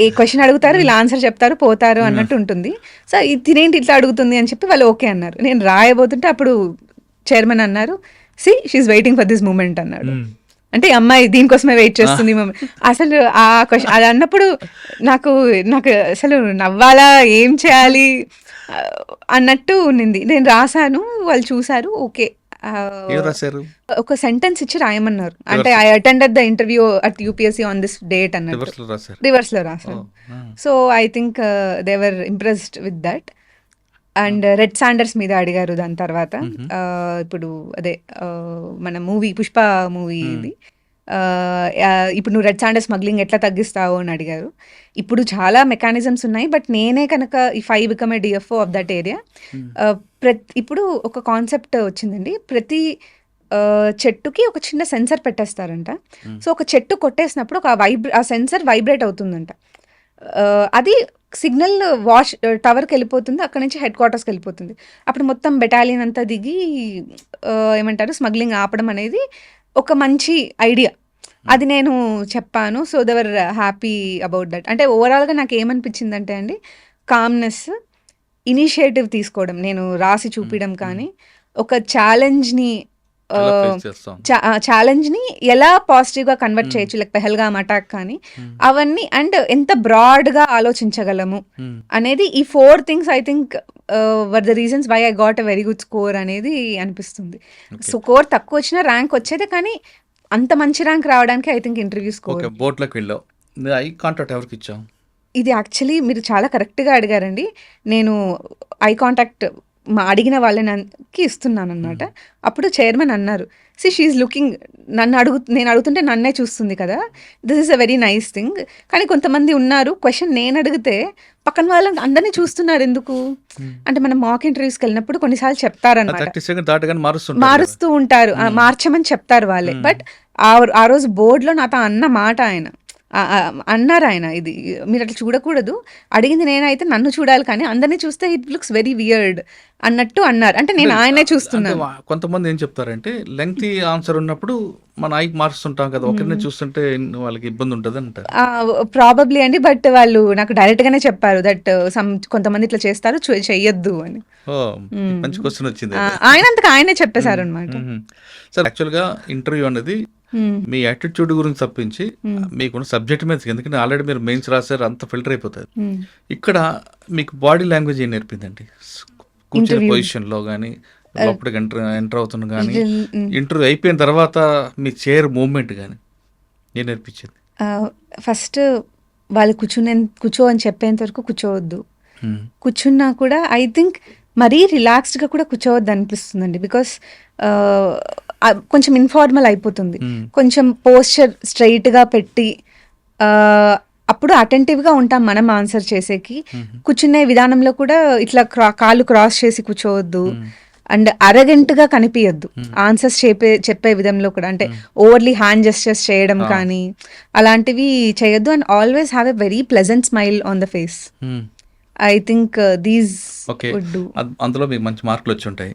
A question అడుగుతారు, వీళ్ళు ఆన్సర్ చెప్తారు పోతారు అన్నట్టు ఉంటుంది. సో తినేంటి ఇట్లా అడుగుతుంది అని చెప్పి వాళ్ళు ఓకే అన్నారు. నేను రాయబోతుంటే అప్పుడు చైర్మన్ అన్నారు, see she is waiting for this moment అన్నాడు. అంటే అమ్మాయి దీనికోసమే వెయిట్ చేస్తుంది. అసలు ఆ క్వశ్చన్ అది అన్నప్పుడు నాకు అసలు నవ్వాలా ఏం చేయాలి అన్నట్టు ఉన్నింది. నేను రాశాను, వాళ్ళు చూసారు, ఓకే ఒక సెంటెన్స్ ఇచ్చి రాయమన్నారు. అంటే I attended the interview at UPSC on this date అన్నట్టు రివర్స్ లో రాశాను. So I think they were impressed with that. And red Sanders మీద అడిగారు దాని తర్వాత. ఇప్పుడు అదే మన మూవీ పుష్ప మూవీ ఇది, ఇప్పుడు నువ్వు రెడ్ శాండర్స్ స్మగ్లింగ్ ఎట్లా తగ్గిస్తావు అని అడిగారు. ఇప్పుడు చాలా మెకానిజమ్స్ ఉన్నాయి, బట్ నేనే కనుక if I become a DFO of that area, ఇప్పుడు ఒక కాన్సెప్ట్ వచ్చిందండి, ప్రతి చెట్టుకి ఒక చిన్న సెన్సర్ పెట్టేస్తారంట. సో ఒక చెట్టు కొట్టేసినప్పుడు ఆ సెన్సర్ వైబ్రేట్ అవుతుందంట. అది సిగ్నల్ టవర్కి వెళ్ళిపోతుంది, అక్కడ నుంచి హెడ్ క్వార్టర్స్కి వెళ్ళిపోతుంది. అప్పుడు మొత్తం బెటాలియన్ అంతా దిగి ఏమంటారు స్మగ్లింగ్ ఆపడం అనేది ఒక మంచి ఐడియా. అది నేను చెప్పాను. So they were happy about that. అంటే ఓవరాల్గా నాకు ఏమనిపించిందంటే అండి, కామ్నెస్, ఇనిషియేటివ్ తీసుకోవడం, నేను రాసి చూపించడం కానీ, ఒక ఛాలెంజ్ని ఎలా ఫేస్ చేస్తాం? ఛాలెంజ్ని ఎలా పాజిటివ్గా కన్వర్ట్ చేయొచ్చు, లైక్ పెహల్గామ్ అటాక్ కానీ అవన్నీ, అండ్ ఎంత బ్రాడ్గా ఆలోచించగలము అనేది, ఈ 4 things I think were the reasons why I got a very good score అనేది అనిపిస్తుంది. స్కోర్ తక్కువ వచ్చినా ర్యాంక్ వచ్చేదే, కానీ అంత మంచి ర్యాంక్ రావడానికి I think interview score. Okay, బోట్లోకి వెళ్ళావు, ఐ కాంటాక్ట్ ఎవరికి ఇచ్చావు? ఇది యాక్చువల్లీ మీరు చాలా కరెక్ట్గా అడిగారండి. నేను ఐ కాంటాక్ట్ అడిగిన వాళ్ళకి ఇస్తున్నాను అనమాట. అప్పుడు చైర్మన్ అన్నారు, షీఈ్ లుకింగ్, నేను అడుగుతుంటే నన్నే చూస్తుంది కదా, this is a very nice thing. కానీ కొంతమంది ఉన్నారు, క్వశ్చన్ నేను అడిగితే పక్కన వాళ్ళని అందరినీ చూస్తున్నారు ఎందుకు అంటే, మనం మాక్ ఇంటర్వ్యూస్కి వెళ్ళినప్పుడు కొన్నిసార్లు చెప్తారన్నమాట, మారుస్తూ ఉంటారు, మార్చమని చెప్తారు వాళ్ళే. బట్ ఆ రోజు బోర్డులో నాతో అన్న మాట అన్నారు ఆయన, ఇది మీరు అట్లా చూడకూడదు, అడిగింది నేనైతే నన్ను చూడాలి కానీ అందరినీ చూస్తే ఇట్ లుక్స్ వెరీ వియర్డ్ అన్నట్టు అన్నారు. అంటే నేను ఆయనే చూస్తున్నాను. కొంతమంది ఏం చెప్తారంటే, లెంగ్తీ ఆన్సర్ ఉన్నప్పుడు మన ఐకి మారుస్తుంటాం కదా, ఒకరిని చూస్తుంటే వాళ్ళకి ఇబ్బంది ఉంటుంది అంట. ప్రాబబ్లీ అండి, బట్ వాళ్ళు నాకు డైరెక్ట్ గానే చెప్పారు దట్ కొంతమంది ఇట్లా చేస్తారు, చెయ్యొద్దు అని. మంచి క్వశ్చన్ వచ్చింది. ఆయన అంతగా ఆయనే చెప్పేశారు అనమాట. సార్, యాక్చువల్గా ఇంటర్వ్యూ అనేది మీ యాటిట్యూడ్ గురించి తప్పించి మీకున్న సబ్జెక్ట్ మీద, ఎందుకంటే ఆల్రెడీ మీరు మెయిన్స్ రాశారు, అంత ఫిల్టర్ అయిపోతుంది. ఇక్కడ మీకు బాడీ లాంగ్వేజ్ ఏం నేర్పిందండి? కూర్చునే పొజిషన్లో కానీ, లోపలికి ఎంటర్ అవుతున్న కానీ, ఇంటర్వ్యూ అయిపోయిన తర్వాత మీ చైర్ మూవ్మెంట్ కానీ ఏం నేర్పించింది? ఫస్ట్ వాళ్ళు కూర్చో అని చెప్పేంత వరకు కూర్చోవద్దు. కూర్చున్నా కూడా ఐ థింక్ మరీ రిలాక్స్డ్గా కూడా కూర్చోవద్దు అనిపిస్తుందండి. బికాస్ కొంచెం ఇన్ఫార్మల్ అయిపోతుంది. కొంచెం పోస్చర్ స్ట్రైట్గా పెట్టి అప్పుడు అటెంటివ్గా ఉంటాం మనం ఆన్సర్ చేసేకి. కూర్చునే విధానంలో కూడా ఇట్లా కాళ్ళు క్రాస్ చేసి కూర్చోవద్దు, అండ్ అరగెంట్గా కనిపించద్దు ఆన్సర్స్ చెప్పే విధంలో కూడా. అంటే ఓవర్లీ హ్యాండ్ జెస్చర్స్ చేయడం కానీ అలాంటివి చేయొద్దు. And always have a very pleasant smile on the face. I think these would do. అందులో మీకు మంచి మార్కులు వచ్చి ఉంటాయి.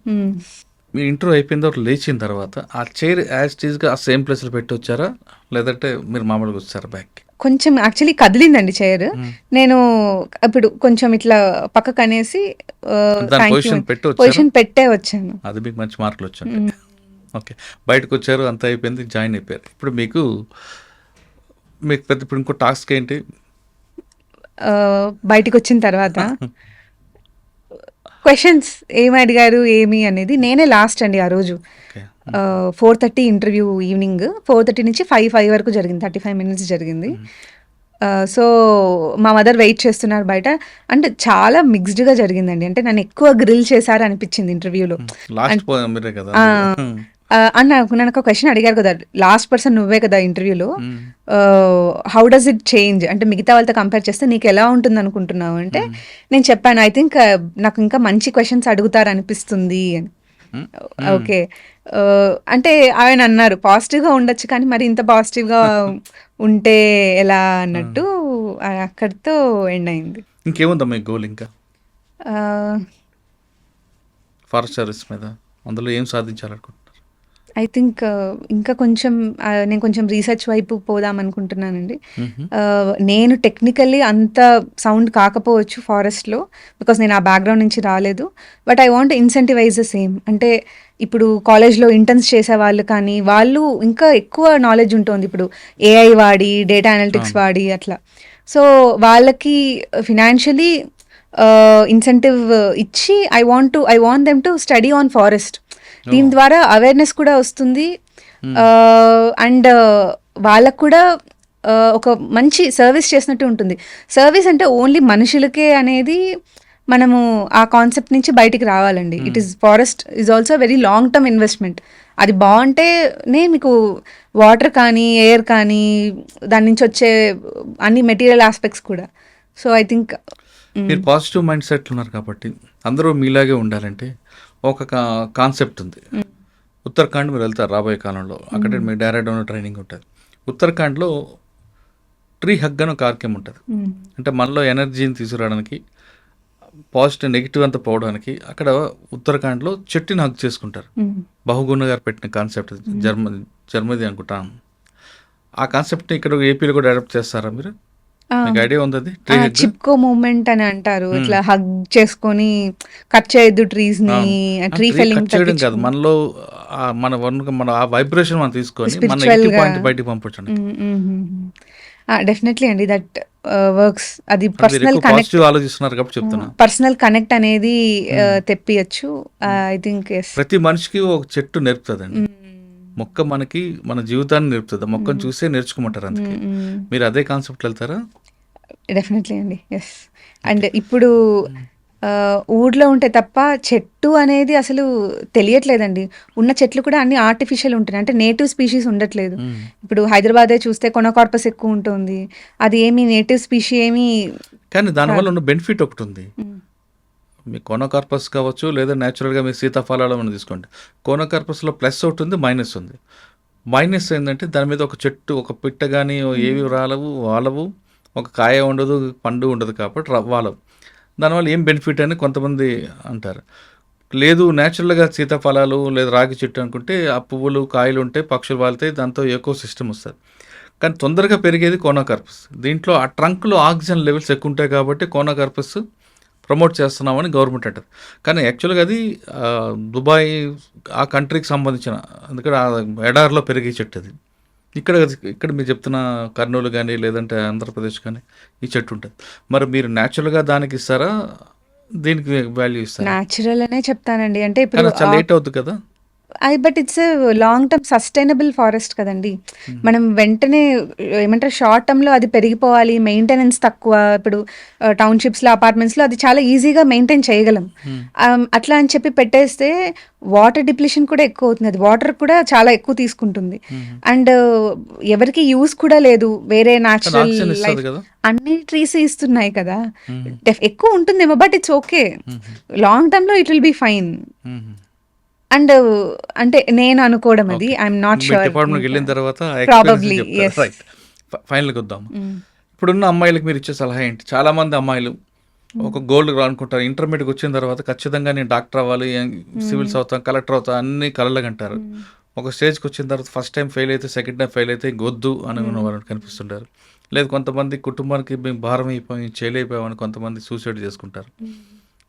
మీ ఇంటర్వ్యూ అయిపోయిన తర్వాత లేచిన తర్వాత ఆ చైర్ యాజ్ టీజ్గా ఆ సేమ్ ప్లేస్లో పెట్టి వచ్చారా, లేదంటే మీరు మామూలుగా వచ్చారా బ్యాక్? కొంచెం యాక్చువల్లీ కదిలిందండి చైర్. నేను ఇప్పుడు కొంచెం ఇట్లా పక్కకు అనేసి పొజిషన్ పెట్టే వచ్చాను. అది మీకు మంచి మార్కులు వచ్చాయి. ఓకే, బయటకు వచ్చారు, అంతా అయిపోయింది, జాయిన్ అయిపోయారు. ఇప్పుడు మీకు పెద్ద ఇప్పుడు ఇంకో టాస్క్ ఏంటి బయటికి వచ్చిన తర్వాత? క్వశ్చన్స్ ఏమి అడిగారు ఏమి అనేది నేనే లాస్ట్ అండి ఆ రోజు. 4:30 ఇంటర్వ్యూ, ఈవినింగ్ 4:30 నుంచి 5 వరకు జరిగింది, 35 minutes జరిగింది. సో మా మదర్ వెయిట్ చేస్తున్నారు బయట. అంటే చాలా మిక్స్డ్గా జరిగిందండి. అంటే నన్ను ఎక్కువ గ్రిల్ చేశారు అనిపించింది ఇంటర్వ్యూలో. నన్ను ఒక క్వశ్చన్ అడిగారు కదా, లాస్ట్ పర్సన్ నువ్వే కదా ఇంటర్వ్యూలో, హౌ డస్ ఇట్ చేంజ్ అంటే మిగతా వాళ్ళతో కంపేర్ చేస్తే నీకు ఎలా ఉంటుంది అనుకుంటున్నావు అంటే, నేను చెప్పాను ఐ థింక్ నాకు ఇంకా మంచి క్వశ్చన్స్ అడుగుతారు అనిపిస్తుంది అని. ఓకే, అంటే ఆయన అన్నారు పాజిటివ్గా ఉండొచ్చు కానీ మరి ఇంత పాజిటివ్గా ఉంటే ఎలా అన్నట్టు. అక్కడితో ఎండ్ అయింది. ఇంకేముందా మీ గోల్? ఇంకా ఫారెస్ట్ సర్వీస్ మీద అందులో ఏం సాధించాలనుకుంటున్నారు? ఐ థింక్ ఇంకా కొంచెం నేను కొంచెం రీసెర్చ్ వైపు పోదాం అనుకుంటున్నానండి. నేను టెక్నికల్లీ అంత సౌండ్ కాకపోవచ్చు ఫారెస్ట్లో, బికాస్ నేను ఆ బ్యాక్గ్రౌండ్ నుంచి రాలేదు. But I want incentivise the same. అంటే ఇప్పుడు కాలేజ్లో ఇంటర్న్స్ చేసే వాళ్ళు కానీ వాళ్ళు ఇంకా ఎక్కువ నాలెడ్జ్ ఉంటుంది ఇప్పుడు ఏఐ వాడి, డేటా అనలిటిక్స్ వాడి అట్లా. సో వాళ్ళకి ఫినాన్షియలీ ఇన్సెంటివ్ ఇచ్చి I want them to study on forest. దీని ద్వారా అవేర్నెస్ కూడా వస్తుంది, అండ్ వాళ్ళకు కూడా ఒక మంచి సర్వీస్ చేసినట్టు ఉంటుంది. సర్వీస్ అంటే ఓన్లీ మనుషులకే అనేది మనము ఆ కాన్సెప్ట్ నుంచి బయటికి రావాలండి. It is forest is also very long term investment. అది బాగుంటేనే మీకు వాటర్ కానీ ఎయిర్ కానీ దాని నుంచి వచ్చే అన్ని మెటీరియల్ ఆస్పెక్ట్స్ కూడా. సో ఐ థింక్ మీరు పాజిటివ్ మైండ్ సెట్లు ఉన్నారు కాబట్టి అందరూ మీలాగే ఉండాలంటే ఒక కాన్సెప్ట్ ఉంది. ఉత్తరాఖండ్ మీరు వెళ్తారు రాబోయే కాలంలో, అక్కడ మీకు డైరెక్ట్ ట్రైనింగ్ ఉంటుంది. ఉత్తరాఖండ్లో ట్రీ హగ్ అని ఒక కార్యక్రమం ఉంటుంది. అంటే మనలో ఎనర్జీని తీసుకురావడానికి, పాజిటివ్ నెగిటివ్ అంతా పోవడానికి అక్కడ ఉత్తరాఖండ్లో చెట్టుని హగ్ చేసుకుంటారు. బహుగుణ గారు పెట్టిన కాన్సెప్ట్, జర్మనీ అనుకుంటాను. ఆ కాన్సెప్ట్ని ఇక్కడ ఏపీలో కూడా అడాప్ట్ చేస్తారా మీరు? మీకు ఐడియా ఉంది అది ట్రీ హగ్? చిప్కో మూమెంట్ అని అంటారు. ఇట్లా హగ్ చేసుకొని కట్ చేయొద్దు ట్రీస్ ని, ట్రీ ట్రీ ఫెల్లింగ్ కట్ చేయడం కాదు, మనలో మన ఆ వైబ్రేషన్ మనం తీసుకొని మన Spiritual ఇంటి గా. పాయింట్ బయటికి పంపించండి. డెఫినెట్లీ అండి, దట్ వర్క్స్. అది మీరు పర్సనల్ ఎక్కువ కనెక్ట్, పాజిటివ్ ఆలోచిస్తున్నారు కాబట్టి చెప్తున్నా. పర్సనల్ కనెక్ట్ అనేది తెప్పియచ్చు. I think yes. ప్రతి మనిషికి ఒక చెట్టు నేర్పుతుందండి. మొక్క మనకి మన జీవితాన్ని నేర్పుతుంది. మొక్కను చూసే నేర్చుకోమంటారు. అందుకే మీరు అదే కాన్సెప్ట్ వెళ్తారా? డెఫినెట్లీ అండి, ఎస్. అండ్ ఇప్పుడు ఊర్లో ఉంటే తప్ప చెట్టు అనేది అసలు తెలియట్లేదండి. ఉన్న చెట్లు కూడా అన్ని ఆర్టిఫిషియల్ ఉంటున్నాయి, అంటే నేటివ్ స్పీషీస్ ఉండట్లేదు. ఇప్పుడు హైదరాబాదే చూస్తే కొనకార్పస్ ఎక్కువ ఉంటుంది, అది ఏమి నేటివ్ స్పీషీ ఏమి. కానీ దానివల్ల ఉన్న బెనిఫిట్ ఒకటి ఉంది. మీ కోనోకార్పస్ కావచ్చు, లేదా న్యాచురల్గా మీ సీతాఫలాలు మనం తీసుకోండి. కోనోకార్పస్లో ప్లస్ ఒకటి ఉంది, మైనస్ ఉంది. మైనస్ ఏంటంటే దాని మీద ఒక చెట్టు, ఒక పిట్ట కానీ ఏవి వాలవు, ఒక కాయ ఉండదు, పండు ఉండదు కాబట్టి వాలవు. దానివల్ల ఏం బెనిఫిట్ అని కొంతమంది అంటారు. లేదు న్యాచురల్గా సీతాఫలాలు లేదా రాగి చెట్టు అనుకుంటే ఆ పువ్వులు కాయలు ఉంటాయి, పక్షులు వాళ్తాయి, దాంతో ఎకో సిస్టమ్ వస్తుంది. కానీ తొందరగా పెరిగేది కోనోకార్పస్. దీంట్లో ఆ ట్రంక్లో ఆక్సిజన్ లెవెల్స్ ఎక్కువ ఉంటాయి కాబట్టి కోనోకార్పస్ ప్రమోట్ చేస్తున్నామని గవర్నమెంట్ అంటారు. కానీ యాక్చువల్గా అది దుబాయ్ ఆ కంట్రీకి సంబంధించిన, అందుకని ఆ ఎడారిలో పెరిగే చెట్టు అది. ఇక్కడ మీరు చెప్తున్న కర్నూలు కానీ లేదంటే ఆంధ్రప్రదేశ్ కానీ ఈ చెట్టు ఉంటుంది. మరి మీరు న్యాచురల్గా దానికి ఇస్తారా, దీనికి వాల్యూ ఇస్తారా? న్యాచురల్ అనే చెప్తానండి. అంటే కానీ ఇప్పుడు చాలా లేట్ అవుతుంది కదా. But it's long term sustainable forest కదండి. మనం వెంటనే ఏమంటారు, షార్ట్ టర్మ్లో అది పెరిగిపోవాలి, మెయింటెనెన్స్ తక్కువ. ఇప్పుడు టౌన్షిప్స్లో అపార్ట్మెంట్స్లో అది చాలా ఈజీగా మెయింటైన్ చేయగలం. అట్లా అని చెప్పి పెట్టేస్తే వాటర్ డిప్లిషన్ కూడా ఎక్కువ అవుతుంది, అది వాటర్ కూడా చాలా ఎక్కువ తీసుకుంటుంది. అండ్ ఎవరికి యూస్ కూడా లేదు, వేరే న్యాచురల్ ఆక్సిజన్ లైఫ్ ఇస్తుంది కదా. అన్ని ట్రీస్ ఇస్తున్నాయి కదా. ఎక్కువ ఉంటుందేమో, బట్ ఇట్స్ ఓకే. లాంగ్ టర్మ్లో it will be fine. And అంటే నేను అనుకోవడం, అది ఐఎమ్ నాట్ షూర్. డిపార్ట్మెంట్కి వెళ్ళిన తర్వాత Probably, yes. రైట్. ఫైనల్కి వద్దాం. ఇప్పుడున్న అమ్మాయిలకు మీరు ఇచ్చే సలహా ఏంటి? చాలామంది అమ్మాయిలు ఒక గోల్ అనుకుంటారు, ఇంటర్మీడియట్కి వచ్చిన తర్వాత ఖచ్చితంగా నేను డాక్టర్ అవ్వాలి, సివిల్స్ అవుతాం, కలెక్టర్ అవుతాం, అన్ని కలలుగా అంటారు. ఒక స్టేజ్కి వచ్చిన తర్వాత ఫస్ట్ టైం ఫెయిల్ అయితే, సెకండ్ టైం ఫెయిల్ అయితే ఇంకొద్దు అని వాళ్ళు కనిపిస్తుంటారు. లేదు కొంతమంది కుటుంబానికి మేము భారం అయిపోయి చేయలేకపోయామని కొంతమంది సూసైడ్ చేసుకుంటారు.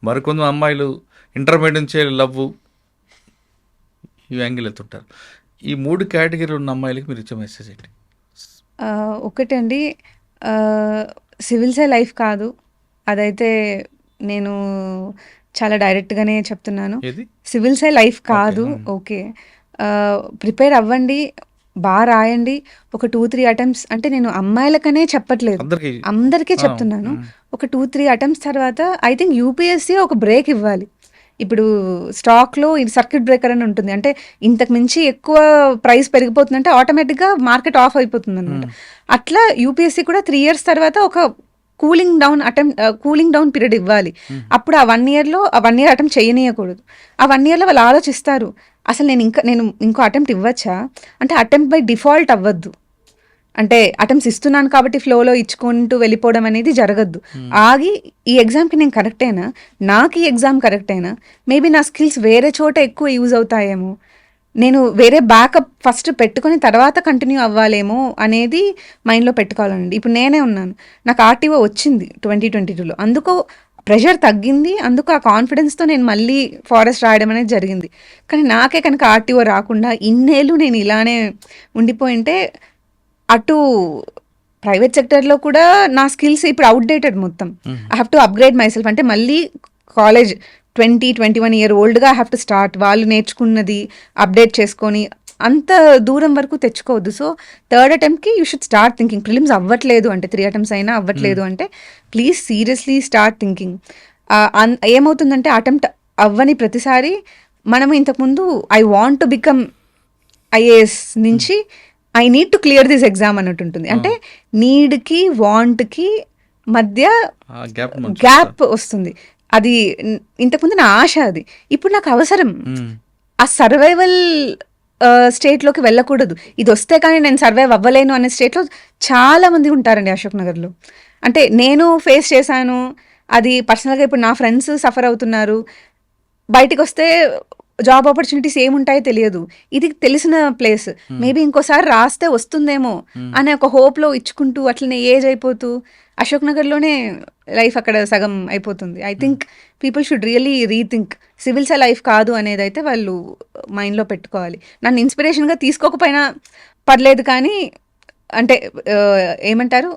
మరికొంత అమ్మాయిలు ఇంటర్మీడియట్ నుంచే లవ్ ఈ యాంగిల్ వెళ్తుంటారు. ఈ 3 కేటగిరీలు ఉన్న అమ్మాయిలకి మీరు ఇచ్చే మెసేజ్ ఏంటి? ఒకటండి, సివిల్సే లైఫ్ కాదు, అదైతే నేను చాలా డైరెక్ట్గానే చెప్తున్నాను. ఏది? సివిల్సే లైఫ్ కాదు. ఓకే, ప్రిపేర్ అవ్వండి, బాగా రాయండి. ఒక 2-3 అటెంప్ట్స్, అంటే నేను అమ్మాయిలకనే చెప్పట్లేదు, అందరికీ చెప్తున్నాను. ఒక 2-3 అటెంప్ట్స్ తర్వాత ఐ థింక్ యూపీఎస్సీ ఒక బ్రేక్ ఇవ్వాలి. ఇప్పుడు స్టాక్లో ఇది సర్క్యూట్ బ్రేకర్ అని ఉంటుంది, అంటే ఇంతకు మించి ఎక్కువ ప్రైస్ పెరిగిపోతుందంటే ఆటోమేటిక్గా మార్కెట్ ఆఫ్ అయిపోతుంది అనమాట. అట్లా యూపీఎస్సీ కూడా 3 years తర్వాత ఒక కూలింగ్ డౌన్ పీరియడ్ ఇవ్వాలి. అప్పుడు ఆ 1 yearలో ఆ 1 year అటెంప్ట్ చేయనీయకూడదు. ఆ 1 yearలో వాళ్ళు ఆలోచిస్తారు, అసలు నేను ఇంకో అటెంప్ట్ ఇవ్వచ్చా, అంటే అటెంప్ట్ బై డిఫాల్ట్ అవ్వద్దు. అంటే అటెంప్ట్స్ ఇస్తున్నాను కాబట్టి ఫ్లోలో ఇచ్చుకుంటూ వెళ్ళిపోవడం అనేది జరగద్దు. ఆగి ఈ ఎగ్జామ్కి నేను కరెక్ట్ అయినా, నాకు ఈ ఎగ్జామ్ కరెక్ట్ అయినా, మేబీ నా స్కిల్స్ వేరే చోట ఎక్కువ యూజ్ అవుతాయేమో, నేను వేరే బ్యాకప్ ఫస్ట్ పెట్టుకొని తర్వాత కంటిన్యూ అవ్వాలేమో అనేది మైండ్లో పెట్టుకోవాలండి. ఇప్పుడు నేనే ఉన్నాను, నాకు ఆర్టీఓ వచ్చింది 2022లో, అందుకు ప్రెషర్ తగ్గింది, అందుకు ఆ కాన్ఫిడెన్స్తో నేను మళ్ళీ ఫారెస్ట్ రాయడం అనేది జరిగింది. కానీ నాకే కనుక ఆర్టీఓ రాకుండా ఇన్నేళ్ళు నేను ఇలానే ఉండిపోయింటే, అటు ప్రైవేట్ సెక్టర్లో కూడా నా స్కిల్స్ ఇప్పుడు అవుట్డేటెడ్ మొత్తం. I have to upgrade myself, అంటే మళ్ళీ కాలేజ్ 20-21 year oldగా ఐ హ్యావ్ టు స్టార్ట్. వాళ్ళు నేర్చుకున్నది అప్డేట్ చేసుకొని అంత దూరం వరకు తెచ్చుకోవద్దు. సో 3rd అటెంప్ట్కి you should start thinking. Prelims అవ్వట్లేదు అంటే, 3 attempts అయినా అవ్వట్లేదు అంటే ప్లీజ్ సీరియస్లీ స్టార్ట్ థింకింగ్. ఏమవుతుందంటే అటెంప్ట్ అవ్వని ప్రతిసారి మనము ఇంతకుముందు I want to become IAS నుంచి I need to clear this exam అన్నట్టు ఉంటుంది. అంటే నీడ్కి వాంట్కి మధ్య గ్యాప్ వస్తుంది. అది ఇంతకుముందు నా ఆశ, అది ఇప్పుడు నాకు అవసరం. ఆ సర్వైవల్ స్టేట్లోకి వెళ్ళకూడదు, ఇది వస్తే కానీ నేను సర్వైవ్ అవ్వలేను అనే స్టేట్లో చాలా మంది ఉంటారండి అశోక్ నగర్లో. అంటే నేను ఫేస్ చేశాను అది పర్సనల్గా. ఇప్పుడు నా ఫ్రెండ్స్ సఫర్ అవుతున్నారు, బయటికి వస్తే జాబ్ ఆపర్చునిటీస్ ఏముంటాయో తెలియదు. ఇది తెలిసిన ప్లేస్, మేబీ ఇంకోసారి రాస్తే వస్తుందేమో అనే ఒక హోప్లో ఇచ్చుకుంటూ అట్లనే ఏజ్ అయిపోతూ అశోక్ నగర్లోనే లైఫ్ అక్కడ సగం అయిపోతుంది. I think people should really rethink. సివిల్సే లైఫ్ కాదు అనేది అయితే వాళ్ళు మైండ్లో పెట్టుకోవాలి. నన్ను ఇన్స్పిరేషన్గా తీసుకోకపోయినా పర్లేదు, కానీ అంటే ఏమంటారు,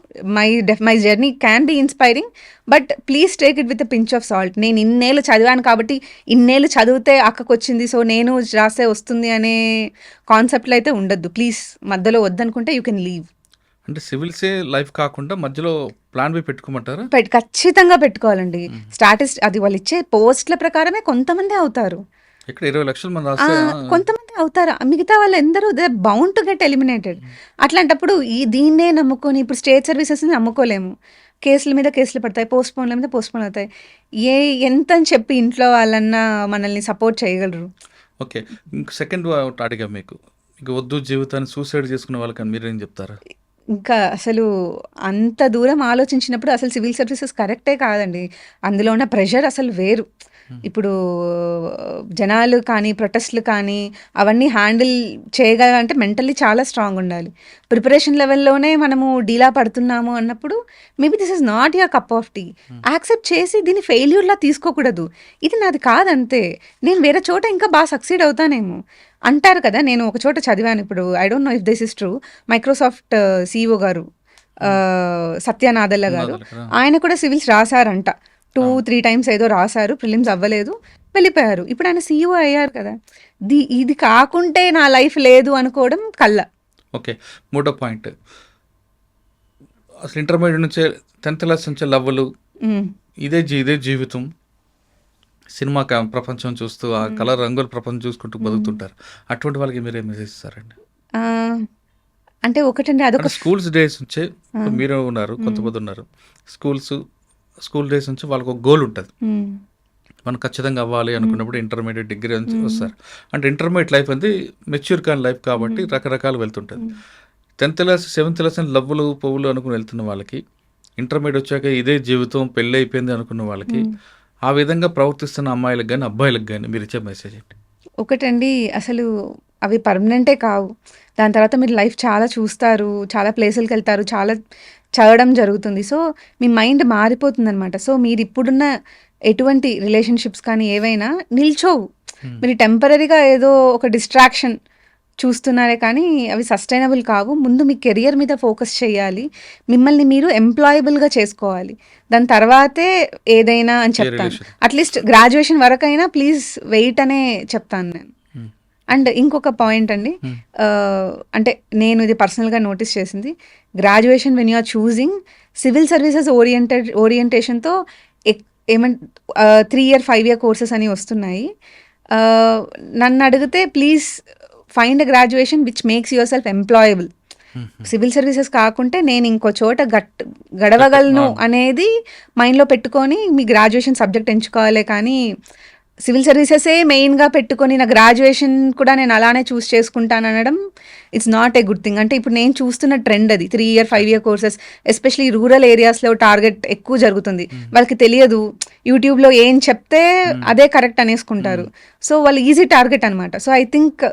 my journey can be inspiring, but please take it with pinch of salt. నేను ఇన్నేళ్ళు చదివాను కాబట్టి ఇన్నేళ్ళు చదివితే అక్కకు వచ్చింది, సో నేను రాస్తే వస్తుంది అనే కాన్సెప్ట్లో అయితే ఉండద్దు. ప్లీజ్ మధ్యలో వద్దనుకుంటే యూ కెన్ లీవ్. అంటే సివిల్సే లైఫ్ కాకుండా మధ్యలో ప్లాన్ బి పెట్టుకోమంటారా? ఖచ్చితంగా పెట్టుకోవాలండి. అది వాళ్ళు ఇచ్చే పోస్టుల ప్రకారమే కొంతమంది అవుతారు, ఇక్కడ 20 లక్షల మంది రాస్తే కొంతమంది అవుతారు, మిగతా వాళ్ళు ఎందరూ they bound to get eliminated. అట్లాంటప్పుడు దీన్నే నమ్ముకొని ఇప్పుడు స్టేట్ సర్వీసెస్ని నమ్ముకోలేము. కేసుల మీద కేసులు పడతాయి, పోస్ట్ పోన్ల మీద పోస్ట్ పోన్ అవుతాయి. ఎంత అని చెప్పి ఇంట్లో వాళ్ళన్నా మనల్ని సపోర్ట్ చేయగలరు? ఓకే, ఇంక సెకండ్ అడిగా మీకు, ఇక వద్దు జీవితాన్ని సూసైడ్ చేసుకునే వాళ్ళకని మీరేం చెప్తారా? ఇంకా అసలు అంత దూరం ఆలోచించినప్పుడు అసలు సివిల్ సర్వీసెస్ కరెక్టే కాదండి. అందులో ఉన్న ప్రెషర్ అసలు వేరు. ఇప్పుడు జనాలు కానీ ప్రొటెస్ట్లు కానీ అవన్నీ హ్యాండిల్ చేయగలంటే మెంటల్లీ చాలా స్ట్రాంగ్ ఉండాలి. ప్రిపరేషన్ లెవెల్లోనే మనము డీలా పడుతున్నాము అన్నప్పుడు maybe this is not your cup of tea. Accept చేసి దీన్ని ఫెయిల్యూర్లా తీసుకోకూడదు. ఇది నాది కాదంతే, నేను వేరే చోట ఇంకా బాగా సక్సీడ్ అవుతానేమో అంటారు కదా. నేను ఒక చోట చదివాను, ఇప్పుడు I don't no if this is true, Microsoft CEO గారు సత్య నాదెల్ల గారు, ఆయన కూడా సివిల్స్ రాశారంట. 2-3 టైమ్స్ ఏదో రాశారు, ప్రిలిమ్స్ అవ్వలేదు, వెళ్ళిపోయారు. ఇప్పుడు ఆయన CEO అయ్యారు కదా. ఇది కాకుంటే నా లైఫ్ లేదు అనుకోవడం కళ్ళ. ఓకే, మూడో పాయింట్, అసలు ఇంటర్మీడియట్ నుంచే 10th క్లాస్ నుంచే లవ్వులు, ఇదే జీవితం, సినిమా ప్రపంచం చూస్తూ ఆ కలర్ రంగుల ప్రపంచం చూసుకుంటూ బతుకుతుంటారు. అటువంటి వాళ్ళకి మీరేం మెసేజ్ ఇస్తారండి? అంటే ఒకటండి, అదొక స్కూల్స్ డేస్ నుంచే, మీరు ఉన్నారు, కొంతమంది ఉన్నారు, స్కూల్ డేస్ నుంచి వాళ్ళకి ఒక గోల్ ఉంటుంది, మనం ఖచ్చితంగా అవ్వాలి అనుకున్నప్పుడు ఇంటర్మీడియట్ డిగ్రీ నుంచి వస్తారు. అంటే ఇంటర్మీడియట్ లైఫ్ అనేది మెచ్యూర్ కాని లైఫ్ కాబట్టి రకరకాలు వెళ్తుంటుంది. 10th క్లాస్ 7th క్లాస్ అని లవ్వులు పువ్వులు అనుకుని వెళ్తున్న వాళ్ళకి, ఇంటర్మీడియట్ వచ్చాక ఇదే జీవితం పెళ్ళి అయిపోయింది అనుకున్న వాళ్ళకి, ఆ విధంగా ప్రవర్తిస్తున్న అమ్మాయిలకు కానీ అబ్బాయిలకు కానీ మీరు ఇచ్చే మెసేజ్ ఏంటి? ఒకటండి, అసలు అవి పర్మనెంటే కావు. దాని తర్వాత మీరు లైఫ్ చాలా చూస్తారు, చాలా ప్లేసులకు వెళ్తారు, చాలా చదవడం జరుగుతుంది. సో మీ మైండ్ మారిపోతుంది అనమాట. సో మీరు ఇప్పుడున్న ఎటువంటి రిలేషన్షిప్స్ కానీ ఏవైనా నిల్చోవు. మీరు టెంపరీగా ఏదో ఒక డిస్ట్రాక్షన్ చూస్తున్నారే కానీ అవి సస్టైనబుల్ కావు. ముందు మీ కెరియర్ మీద ఫోకస్ చేయాలి, మిమ్మల్ని మీరు ఎంప్లాయబుల్గా చేసుకోవాలి, దాని తర్వాతే ఏదైనా అని చెప్తాను. అట్లీస్ట్ గ్రాడ్యుయేషన్ వరకైనా ప్లీజ్ వెయిట్ అనే చెప్తాను నేను. అండ్ ఇంకొక పాయింట్ అండి, అంటే నేను ఇది పర్సనల్గా నోటీస్ చేసింది, graduation when you're choosing civil services ఓరియంటేషన్తో 3 year 5 year కోర్సెస్ అని వస్తున్నాయి. నన్ను అడిగితే please find a graduation which makes yourself employable. Civil services కాకుంటే నేను ఇంకో చోట గడవగలను అనేది మైండ్లో పెట్టుకొని మీ గ్రాడ్యుయేషన్ సబ్జెక్ట్ ఎంచుకోవాలి. కానీ సివిల్ సర్వీసెసే మెయిన్గా పెట్టుకొని నా గ్రాడ్యుయేషన్ కూడా నేను అలానే చూస్ చేసుకుంటాను అనడం it's not a good thing. అంటే ఇప్పుడు నేను చూస్తున్న ట్రెండ్ అది 3 year 5 year courses, especially rural ఏరియాస్లో టార్గెట్ ఎక్కువ జరుగుతుంది. వాళ్ళకి తెలియదు, యూట్యూబ్లో ఏం చెప్తే అదే కరెక్ట్ అనేసుకుంటారు. సో వాళ్ళు ఈజీ టార్గెట్ అనమాట. So I think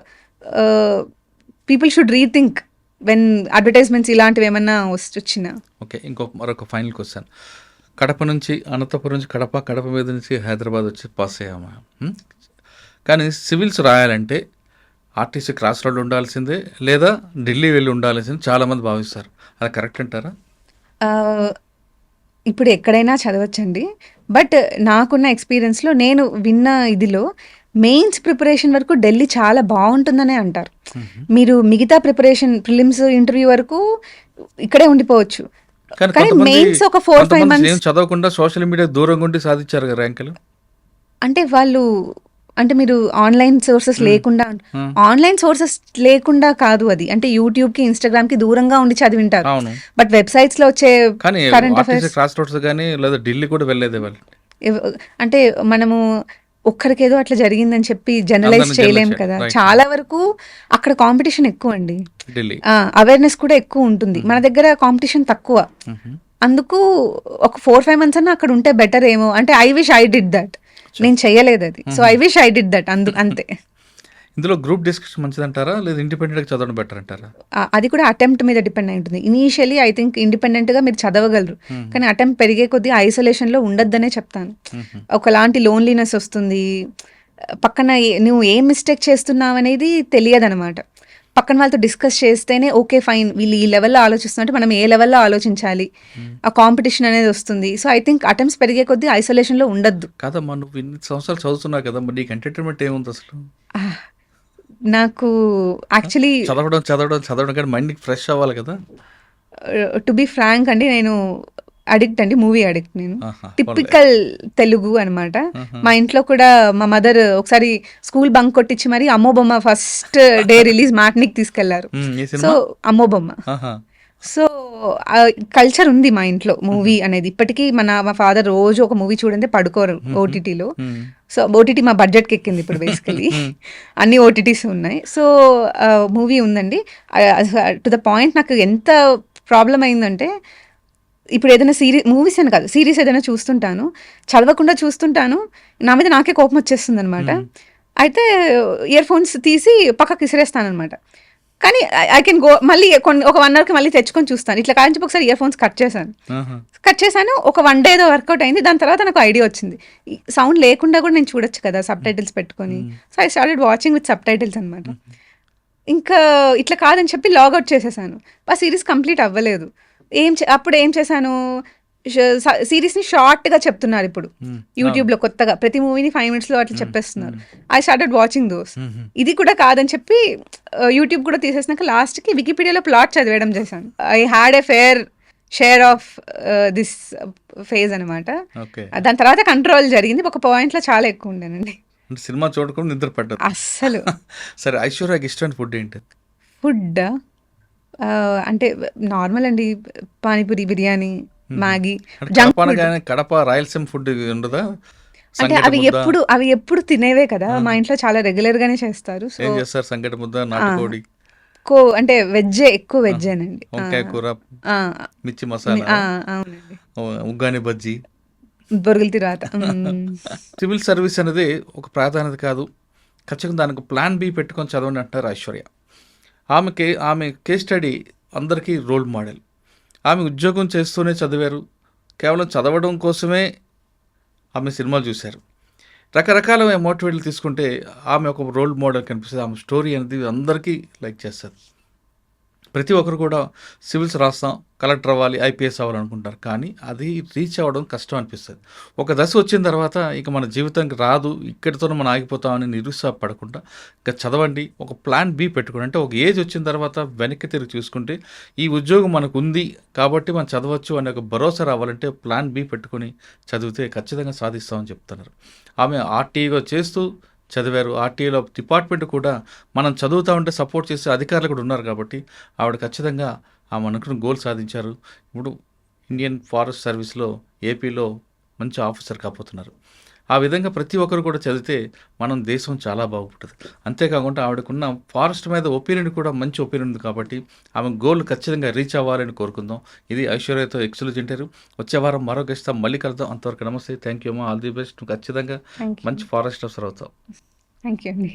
people should rethink when advertisements ఇలాంటివి ఏమన్నా వచ్చినా. ఓకే, మరొక ఫైనల్ క్వశ్చన్, కడప నుంచి అనంతపురం నుంచి కడప మీద నుంచి హైదరాబాద్ వచ్చి పాస్ అయ్యామా, కానీ సివిల్స్ రాయాలంటే ఆర్టీసీ క్రాస్ రోడ్ ఉండాల్సిందే లేదా ఢిల్లీ వెళ్ళి ఉండాల్సిందే చాలామంది భావిస్తారు, అది కరెక్ట్ అంటారా? ఇప్పుడు ఎక్కడైనా చదవచ్చండి, బట్ నాకున్న ఎక్స్పీరియన్స్లో నేను విన్న ఇదిలో మెయిన్స్ ప్రిపరేషన్ వరకు ఢిల్లీ చాలా బాగుంటుందనే అంటారు. మీరు మిగతా ప్రిపరేషన్ ప్రిలిమ్స్ ఇంటర్వ్యూ వరకు ఇక్కడే ఉండిపోవచ్చు, కానీ మెయిన్స్ ఒక 4-5 months చదవకుండా సోషల్ మీడియా దూరంగా ఉండి సాధించారు ర్యాంకులు. అంటే వాళ్ళు, అంటే మీరు ఆన్లైన్ సోర్సెస్ లేకుండా కాదు అది, అంటే యూట్యూబ్కి ఇన్స్టాగ్రామ్కి దూరంగా ఉండి చదివింటారు. బట్ వెబ్సైట్స్లో వచ్చే కరెంట్ అఫైర్స్ క్రాస్ రోడ్స్ కానీ లేదా ఢిల్లీ కూడా వెళ్ళేదే వాళ్ళు. అంటే మనము ఒక్కరికేదో అట్లా జరిగిందని చెప్పి జనరలైజ్ చేయలేము కదా. చాలా వరకు అక్కడ కాంపిటీషన్ ఎక్కువ అండి, అవేర్నెస్ కూడా ఎక్కువ ఉంటుంది. మన దగ్గర కాంపిటీషన్ తక్కువ, అందుకు ఒక 4-5 months అన్నా అక్కడ ఉంటే బెటర్ ఏమో. అంటే I wish I did that. నేను చెయ్యలేదు అది. So I wish I did that అంతే. ఇందులో గ్రూప్ డిస్కషన్ మంచిదంటారా, లేదా ఇండిపెండెంట్గా చదవడం బెటర్ అంటారా? అది కూడా అటెంప్ట్ మీద డిపెండ్ అయి ఉంటుంది. ఇనీషియలీ ఐ థింక్ ఇండిపెండెంట్గా మీరు చదవగలరు, కానీ అటెంప్ట్ పెరిగే కొద్దీ ఐసోలేషన్లో ఉండొద్దనే చెప్తాను. ఒకలాంటి లోన్లీనెస్ వస్తుంది, పక్కన నువ్వు ఏం మిస్టేక్ చేస్తున్నావు అనేది తెలియదనమాట. పక్కన వాళ్ళతో డిస్కస్ చేస్తేనే ఓకే ఫైన్ వీళ్ళు ఈ లెవెల్లో ఆలోచిస్తున్నట్టు మనం ఏ లెవెల్లో ఆలోచించాలి, ఆ కాంపిటీషన్ అనేది వస్తుంది. సో ఐ థింక్ అటెంప్ట్స్ పెరిగే కొద్దీ ఐసోలేషన్లో ఉండొద్దు. కాదమ్మా, నువ్వు ఇన్ని సంవత్సరాలు చదువుతున్నావు కదా, మరి నీకు ఎంటర్టైన్మెంట్ ఏముంది అసలు? నాకు యాక్చువల్లీ చదవడం కానీ మైండ్కి ఫ్రెష్ అవ్వాలి కదా. టు బి ఫ్రాంక్ అండి, నేను అడిక్ట్ అండి, మూవీ అడిక్ట్. నేను ఆహా, టిపికల్ తెలుగు అనమాట. మా ఇంట్లో కూడా మా మదర్ ఒకసారి స్కూల్ బంక్ కొట్టించి మరి అమ్మో బొమ్మ ఫస్ట్ డే రిలీజ్ మ్యాట్నిక్ తీసుకెళ్లారు. ఈ సో సినిమా అమ్మో బొమ్మ. ఆహా. సో కల్చర్ ఉంది మా ఇంట్లో మూవీ అనేది. ఇప్పటికీ మా ఫాదర్ రోజు ఒక మూవీ చూడండి పడుకోరు ఓటీటీలో. సో ఓటీటీ మా బడ్జెట్కి ఎక్కింది ఇప్పుడు బేసికలీ. అన్ని ఓటీటీస్ ఉన్నాయి. సో మూవీ ఉందండి. టు ద పాయింట్ నాకు ఎంత ప్రాబ్లం అయిందంటే, ఇప్పుడు ఏదైనా మూవీస్ అని కాదు, సిరీస్ ఏదైనా చూస్తుంటాను, చదవకుండా చూస్తుంటాను, నా మీద నాకే కోపం వచ్చేస్తుంది అనమాట. అయితే ఇయర్ ఫోన్స్ తీసి పక్కకి విసిరేస్తాను అనమాట. కానీ ఐ కెన్ గో మళ్ళీ ఒక 1 అవర్కి మళ్ళీ తెచ్చుకొని చూస్తాను. ఇట్లా కాంచి ఒకసారి ఇయర్ ఫోన్స్ కట్ చేశాను. ఒక 1 డే ఏదో వర్కౌట్ అయింది. దాని తర్వాత నాకు ఐడియా వచ్చింది, సౌండ్ లేకుండా కూడా నేను చూడొచ్చు కదా సబ్ టైటిల్స్ పెట్టుకొని. So I started watching with sub titles అనమాట. ఇంకా ఇట్లా కాదని చెప్పి లాగౌట్ చేసేసాను. ఆ సిరీస్ కంప్లీట్ అవ్వలేదు. అప్పుడు ఏం చేశాను, సిరీస్ని షార్ట్గా చెప్తున్నారు ఇప్పుడు యూట్యూబ్లో కొత్తగా. ప్రతి మూవీని 5 minutesలో అట్లా చెప్పేస్తున్నారు. I started watching those. ఇది కూడా కాదని చెప్పి యూట్యూబ్ కూడా తీసేసినాక లాస్ట్కి వికీపీడియాలో ప్లాట్ చదివేయడం చేశాను. I had a fair share of this phase అనమాట. దాని తర్వాత కంట్రోల్ జరిగింది. ఒక పాయింట్లో చాలా ఎక్కువ ఉండేనండి. సినిమా చూడకుండా నిద్ర పడ్డది అస్సలు. సరే, ఐశ్వర్యకి ఇష్టమైన ఫుడ్ ఏంటి? ఫుడ్ అంటే నార్మల్ అండి, panipuri, biryani, Maggi, junk food. Kadapa Rayalaseema food ఉండదా? అంటే అవి ఎప్పుడు తినేవే కదా, మా ఇంట్లో చాలా రెగ్యులర్ గానే చేస్తారు. సో ఏం చేస్తారు? సంగటి ముద్ద, నాటుకోడి, అంటే ఎక్కువ వెజ్జేనండి. వంకాయ కూర, మిర్చి మసాలా, అవునండి, ఉగ్గాని బజ్జీ, బొరుగుల తర్వాత. సివిల్ సర్వీస్ అనేది ఒక ప్రాధాన్యత కాదు, ఖచ్చితంగా దానికి ప్లాన్ బి పెట్టుకొని చదవండి అంటారు ఐశ్వర్య. ఆమె కేస్ స్టడీ అందరికీ రోల్ మోడల్. ఆమె ఉద్యోగం చేస్తూనే చదివారు, కేవలం చదవడం కోసమే ఆమె సినిమాలు చూశారు. రకరకాల మోటివేట్లు తీసుకుంటే ఆమె ఒక రోల్ మోడల్ కనిపిస్తుంది. ఆమె స్టోరీ అనేది అందరికీ లైక్ చేస్తుంది. ప్రతి ఒక్కరు కూడా సివిల్స్ రాస్తాం, కలెక్టర్ అవ్వాలి, ఐపీఎస్ అవ్వాలనుకుంటారు, కానీ అది రీచ్ అవ్వడం కష్టం అనిపిస్తుంది. ఒక దశ వచ్చిన తర్వాత ఇక మన జీవితానికి రాదు, ఇక్కడితోనే మనం ఆగిపోతామని నిరుత్సాహపడకుండా ఇంకా చదవండి, ఒక ప్లాన్ బి పెట్టుకోండి. అంటే ఒక ఏజ్ వచ్చిన తర్వాత వెనక్కి తిరిగి చూసుకుంటే ఈ ఉద్యోగం మనకు ఉంది కాబట్టి మనం చదవచ్చు అనే ఒక భరోసా రావాలంటే ప్లాన్ బి పెట్టుకొని చదివితే ఖచ్చితంగా సాధిస్తామని చెప్తున్నారు. ఆమె ఆర్టీగా చేస్తూ చదివారు. ఆర్టీఏలో డిపార్ట్మెంట్ కూడా మనం చదువుతూ ఉంటే సపోర్ట్ చేసే అధికారులు కూడా ఉన్నారు కాబట్టి ఆవిడ ఖచ్చితంగా ఆమె అనుకున్న గోల్ సాధించారు. ఇప్పుడు ఇండియన్ ఫారెస్ట్ సర్వీస్లో ఏపీలో మంచి ఆఫీసర్ కాబోతున్నారు. ఆ విధంగా ప్రతి ఒక్కరు కూడా చదివితే మనం దేశం చాలా బాగుపడుతుంది. అంతేకాకుండా ఆవిడకున్న ఫారెస్ట్ మీద ఒపీనియన్ కూడా మంచి ఒపీనియన్ ఉంది కాబట్టి ఆమె గోల్ ఖచ్చితంగా రీచ్ అవ్వాలని కోరుకుందాం. ఇది ఐశ్వర్యతో ఎక్స్క్లూజివ్ ఇంటర్వ్యూ. వచ్చే వారం మరో గెస్ట్తో మళ్ళీ కలుద్దాం. అంతవరకు నమస్తే, థ్యాంక్ యూ అమ్మా, ఆల్ ది బెస్ట్. ఖచ్చితంగా మంచి ఫారెస్ట్ ఆఫీసర్ అవుతావు. థ్యాంక్ యూ అండి.